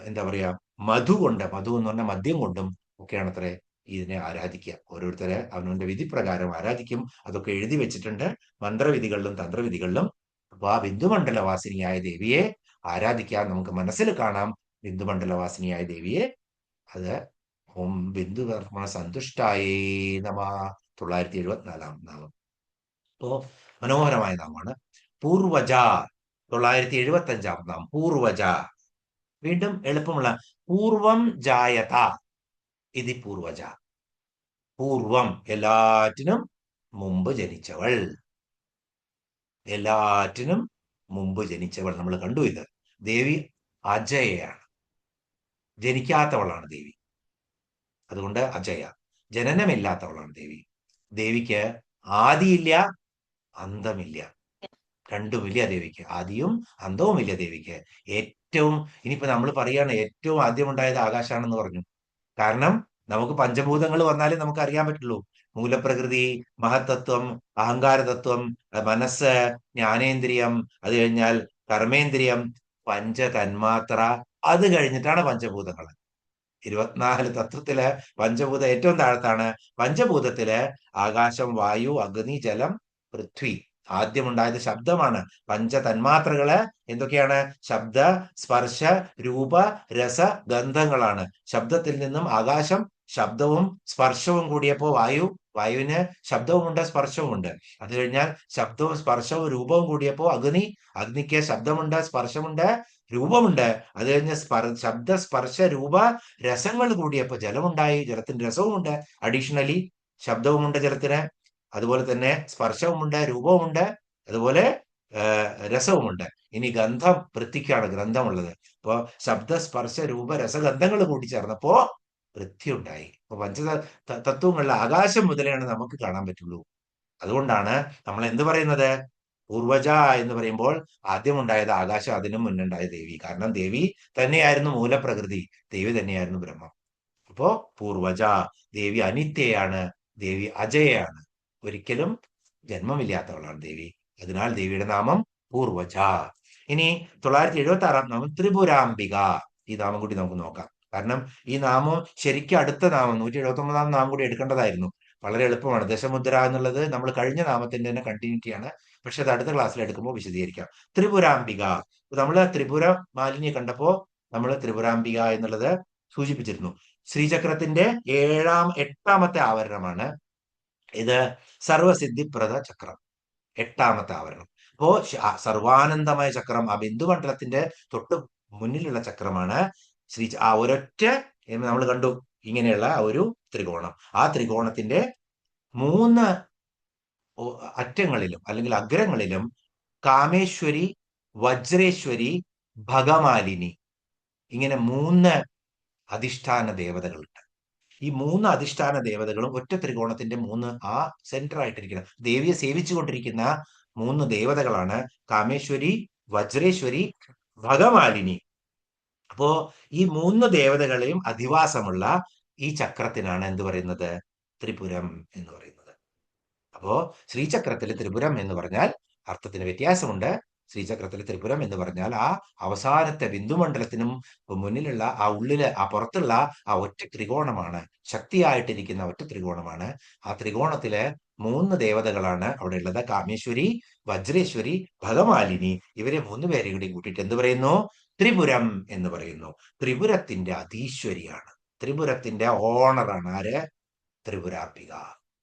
എന്താ പറയാ മധു എന്ന് പറഞ്ഞാൽ മദ്യം കൊണ്ടും ഒക്കെയാണ് അത്രേ ഇതിനെ ആരാധിക്കുക. ഓരോരുത്തരെ അവനവന്റെ വിധി പ്രകാരം ആരാധിക്കും. അതൊക്കെ എഴുതി വെച്ചിട്ടുണ്ട് മന്ത്രവിധികളിലും തന്ത്രവിധികളിലും. അപ്പൊ ആ ബിന്ദുമണ്ഡലവാസിനിയായ ദേവിയെ ആരാധിക്കാൻ നമുക്ക് മനസ്സിൽ കാണാം. ബിന്ദുമണ്ഡലവാസിനിയായ ദേവിയെ അത് ഓം ബിന്ദു കർമ്മ സന്തുഷ്ടായേ നമ. 974 നാമം. അപ്പോ മനോഹരമായ നാമമാണ്. പൂർവജ 975 നാമം. പൂർവജ. വീണ്ടും എളുപ്പമുള്ള പൂർവം ജായത ഇതി പൂർവജ. പൂർവം എല്ലാറ്റിനും മുമ്പ് ജനിച്ചവൾ. എല്ലാറ്റിനും മുമ്പ് ജനിച്ചവൾ. നമ്മൾ കണ്ടു ഇത്. ദേവി അജയയാണ്, ജനിക്കാത്തവളാണ് ദേവി. അതുകൊണ്ട് അജയ, ജനനമില്ലാത്തവളാണ് ദേവി. ദേവിക്ക് ആദിയില്ല, അന്തമില്ല. രണ്ടുമില്ല ദേവിക്ക്. ആദിയും അന്തവുമില്ല ദേവിക്ക്. ഏറ്റവും ഇനിയിപ്പോ നമ്മൾ പറയാണ് ഏറ്റവും ആദ്യം ഉണ്ടായത് ആകാശാണെന്ന് പറഞ്ഞു. കാരണം നമുക്ക് പഞ്ചഭൂതങ്ങൾ വന്നാലേ നമുക്ക് അറിയാൻ പറ്റുള്ളൂ. മൂലപ്രകൃതി, മഹത്തത്വം, അഹങ്കാരതത്വം, മനസ്സ്, ജ്ഞാനേന്ദ്രിയം, അത് കഴിഞ്ഞാൽ കർമ്മേന്ദ്രിയം, പഞ്ചതന്മാത്ര, അത് കഴിഞ്ഞിട്ടാണ് പഞ്ചഭൂതങ്ങൾ. 24 തത്വത്തില് പഞ്ചഭൂതം ഏറ്റവും താഴത്താണ്. പഞ്ചഭൂതത്തില് ആകാശം, വായു, അഗ്നി, ജലം, പൃഥ്വി. ആദ്യമുണ്ടായത് ശബ്ദമാണ്. പഞ്ചതന്മാത്രകള് എന്തൊക്കെയാണ്? ശബ്ദ, സ്പർശ, രൂപ, രസ, ഗന്ധങ്ങളാണ്. ശബ്ദത്തിൽ നിന്നും ആകാശം, ശബ്ദവും സ്പർശവും കൂടിയപ്പോ വായു, വായുവിന് ശബ്ദവുമുണ്ട് സ്പർശവുമുണ്ട്. അത് കഴിഞ്ഞാൽ ശബ്ദവും സ്പർശവും രൂപവും കൂടിയപ്പോ അഗ്നി, അഗ്നിക്ക് ശബ്ദമുണ്ട് സ്പർശമുണ്ട് രൂപമുണ്ട്. അത് കഴിഞ്ഞ് ശബ്ദ സ്പർശ രൂപ രസങ്ങൾ കൂടിയപ്പോ ജലമുണ്ടായി. ജലത്തിന് രസവുമുണ്ട്. അഡീഷണലി ശബ്ദവുമുണ്ട് ജലത്തിന്. അതുപോലെ തന്നെ സ്പർശവുമുണ്ട്, രൂപവുമുണ്ട്, അതുപോലെ രസവുമുണ്ട്. ഇനി ഗന്ധം, പൃഥ്വിക്കാണ് ഗ്രന്ഥമുള്ളത്. അപ്പോ ശബ്ദ സ്പർശ രൂപ രസഗന്ധങ്ങൾ കൂടി ചേർന്നപ്പോ പൃഥ്വി ഉണ്ടായി. അപ്പൊ തത്വങ്ങളിൽ ആകാശം മുതലാണ് നമുക്ക് കാണാൻ പറ്റുള്ളൂ. അതുകൊണ്ടാണ് നമ്മൾ എന്ത് പറയുന്നത്? പൂർവജ എന്ന് പറയുമ്പോൾ ആദ്യമുണ്ടായത് ആകാശം, അതിനും മുന്നുണ്ടായ ദേവി. കാരണം ദേവി തന്നെയായിരുന്നു മൂലപ്രകൃതി, ദേവി തന്നെയായിരുന്നു ബ്രഹ്മം. അപ്പോ പൂർവജ. ദേവി അനിത്യയാണ്, ദേവി അജയയാണ്, ഒരിക്കലും ജന്മമില്ലാത്തവളാണ് ദേവി. അതിനാൽ ദേവിയുടെ നാമം പൂർവജ. ഇനി 976 നാമം ത്രിപുരാംബിക. ഈ നാമം കൂടി നമുക്ക് നോക്കാം. കാരണം ഈ നാമം ശരിക്കും അടുത്ത നാമം 179 നാമം കൂടി എടുക്കേണ്ടതായിരുന്നു. വളരെ എളുപ്പമാണ്. ദശമുദ്ര എന്നുള്ളത് നമ്മൾ കഴിഞ്ഞ നാമത്തിന്റെ തന്നെ കണ്ടിന്യൂറ്റിയാണ്. പക്ഷെ അത് അടുത്ത ക്ലാസ്സിൽ എടുക്കുമ്പോൾ വിശദീകരിക്കാം. ത്രിപുരാംബിക. നമ്മൾ ത്രിപുര മാലിന്യെ കണ്ടപ്പോ നമ്മൾ ത്രിപുരാംബിക എന്നുള്ളത് സൂചിപ്പിച്ചിരുന്നു. ശ്രീചക്രത്തിന്റെ 8ാമത്തെ ആവരണമാണ് ഇത്. സർവസിദ്ധിപ്രദ ചക്രം, 8ാമത്തെ ആവരണം. അപ്പോ സർവാനന്ദമായ ചക്രം, ആ ബിന്ദുമണ്ഡലത്തിന്റെ തൊട്ട് മുന്നിലുള്ള ചക്രമാണ് ആ ഒരൊറ്റ നമ്മൾ കണ്ടു ഇങ്ങനെയുള്ള ഒരു ത്രികോണം. ആ ത്രികോണത്തിന്റെ 3 അറ്റങ്ങളിലും അല്ലെങ്കിൽ അഗ്രങ്ങളിലും കാമേശ്വരി, വജ്രേശ്വരി, ഭഗമാലിനി, ഇങ്ങനെ 3 അധിഷ്ഠാന ദേവതകളുണ്ട്. ഈ 3 അധിഷ്ഠാന ദേവതകളും ഒറ്റ ത്രികോണത്തിന്റെ 3 ആ സെന്റർ ആയിട്ടിരിക്കുന്ന ദേവിയെ സേവിച്ചുകൊണ്ടിരിക്കുന്ന 3 ദേവതകളാണ് കാമേശ്വരി, വജ്രേശ്വരി, ഭഗമാലിനി. അപ്പോ ഈ 3 ദേവതകളെയും അധിവാസമുള്ള ഈ ചക്രത്തിനാണ് എന്ത് പറയുന്നത്? ത്രിപുരം എന്ന് പറയുന്നത്. അപ്പോ ശ്രീചക്രത്തിൽ ത്രിപുരം എന്ന് പറഞ്ഞാൽ അർത്ഥത്തിന് വ്യത്യാസമുണ്ട്. ശ്രീചക്രത്തിൽ ത്രിപുരം എന്ന് പറഞ്ഞാൽ ആ അവസാനത്തെ ബിന്ദുമണ്ഡലത്തിനും മുന്നിലുള്ള ആ ഉള്ളില് ആ പുറത്തുള്ള ആ ഒറ്റ ത്രികോണമാണ്, ശക്തിയായിട്ടിരിക്കുന്ന ഒറ്റ ത്രികോണമാണ്. ആ ത്രികോണത്തില് 3 ദേവതകളാണ് അവിടെ ഉള്ളത്. കാമേശ്വരി, വജ്രേശ്വരി, ഭഗമാലിനി. ഇവരെ 3 പേരെ കൂടി കൂട്ടിയിട്ട് എന്ത് പറയുന്നു? ത്രിപുരം എന്ന് പറയുന്നു. ത്രിപുരത്തിന്റെ അധീശ്വരിയാണ്, ത്രിപുരത്തിന്റെ ഓണറാണ്. ആര്? ത്രിപുരാംബിക.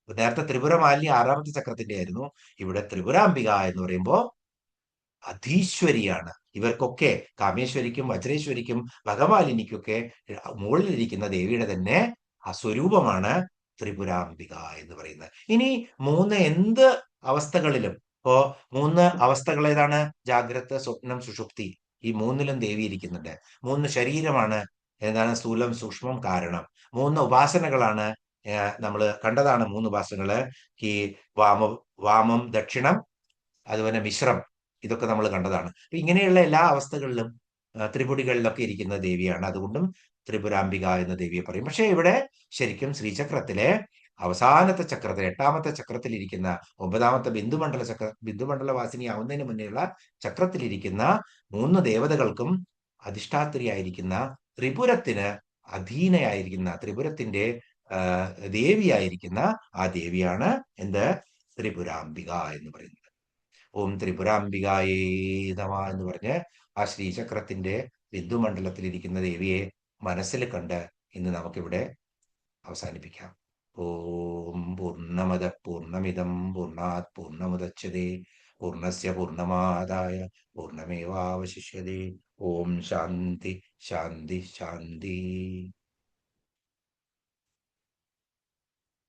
നേരത്തെ ത്രിപുരമാലിനി 6ാമത്തെ ചക്രത്തിന്റെ ആയിരുന്നു. ഇവിടെ ത്രിപുരാംബിക എന്ന് പറയുമ്പോ അധീശ്വരിയാണ്. ഇവർക്കൊക്കെ, കാമേശ്വരിക്കും വജ്രേശ്വരിക്കും ഭഗമാലിനിക്കൊക്കെ മുകളിലിരിക്കുന്ന ദേവിയുടെ തന്നെ ആ സ്വരൂപമാണ് ത്രിപുരാംബിക എന്ന് പറയുന്നത്. ഇനി മൂന്ന് എന്ത് അവസ്ഥകളിലും, ഇപ്പോ മൂന്ന് അവസ്ഥകൾ ഏതാണ്? ജാഗ്രത, സ്വപ്നം, സുഷുപ്തി. ഈ മൂന്നിലും ദേവി ഇരിക്കുന്നുണ്ട്. മൂന്ന് ശരീരമാണ്. ഏതാണ്? സ്ഥൂലം, സൂക്ഷ്മം, കാരണം. മൂന്ന് ഉപാസനകളാണ്. നമ്മൾ കണ്ടതാണ് മൂന്ന് ഉപാസനകള്. ഈ വാമം വാമം ദക്ഷിണം, അതുപോലെ മിശ്രം, ഇതൊക്കെ നമ്മൾ കണ്ടതാണ്. അപ്പൊ ഇങ്ങനെയുള്ള എല്ലാ അവസ്ഥകളിലും ത്രിപുടികളിലൊക്കെ ഇരിക്കുന്ന ദേവിയാണ്. അതുകൊണ്ടും ത്രിപുരാംബിക എന്ന ദേവിയെ പറയും. പക്ഷെ ഇവിടെ ശരിക്കും ശ്രീചക്രത്തിലെ അവസാനത്തെ ചക്രത്തിൽ, എട്ടാമത്തെ ചക്രത്തിൽ ഇരിക്കുന്ന, ഒമ്പതാമത്തെ ബിന്ദുമണ്ഡല വാസിനി ആവുന്നതിന് മുന്നേയുള്ള ചക്രത്തിലിരിക്കുന്ന മൂന്ന് ദേവതകൾക്കും അധിഷ്ഠാത്രിയായിരിക്കുന്ന, ത്രിപുരത്തിന് അധീനയായിരിക്കുന്ന, ത്രിപുരത്തിന്റെ ദേവിയായിരിക്കുന്ന ആ ദേവിയാണ് എന്ത്? ത്രിപുരാംബിക എന്ന് പറയുന്നത്. ഓം ത്രിപുരാംബികായേ നമ എന്ന് പറഞ്ഞ് ആ ശ്രീചക്രത്തിന്റെ ബിന്ദുമണ്ഡലത്തിലിരിക്കുന്ന ദേവിയെ മനസ്സിൽ കണ്ട് ഇന്ന് നമുക്കിവിടെ അവസാനിപ്പിക്കാം. ഓം പൂർണ്ണമദ പൂർണ്ണമിദം പൂർണ്ണാത് പൂർണ്ണമുദച്യതേ പൂർണ്ണസ്യ പൂർണ്ണമാദായ പൂർണ്ണമേവാവശിഷ്യതേ. ഓം ശാന്തി ശാന്തി ശാന്തി.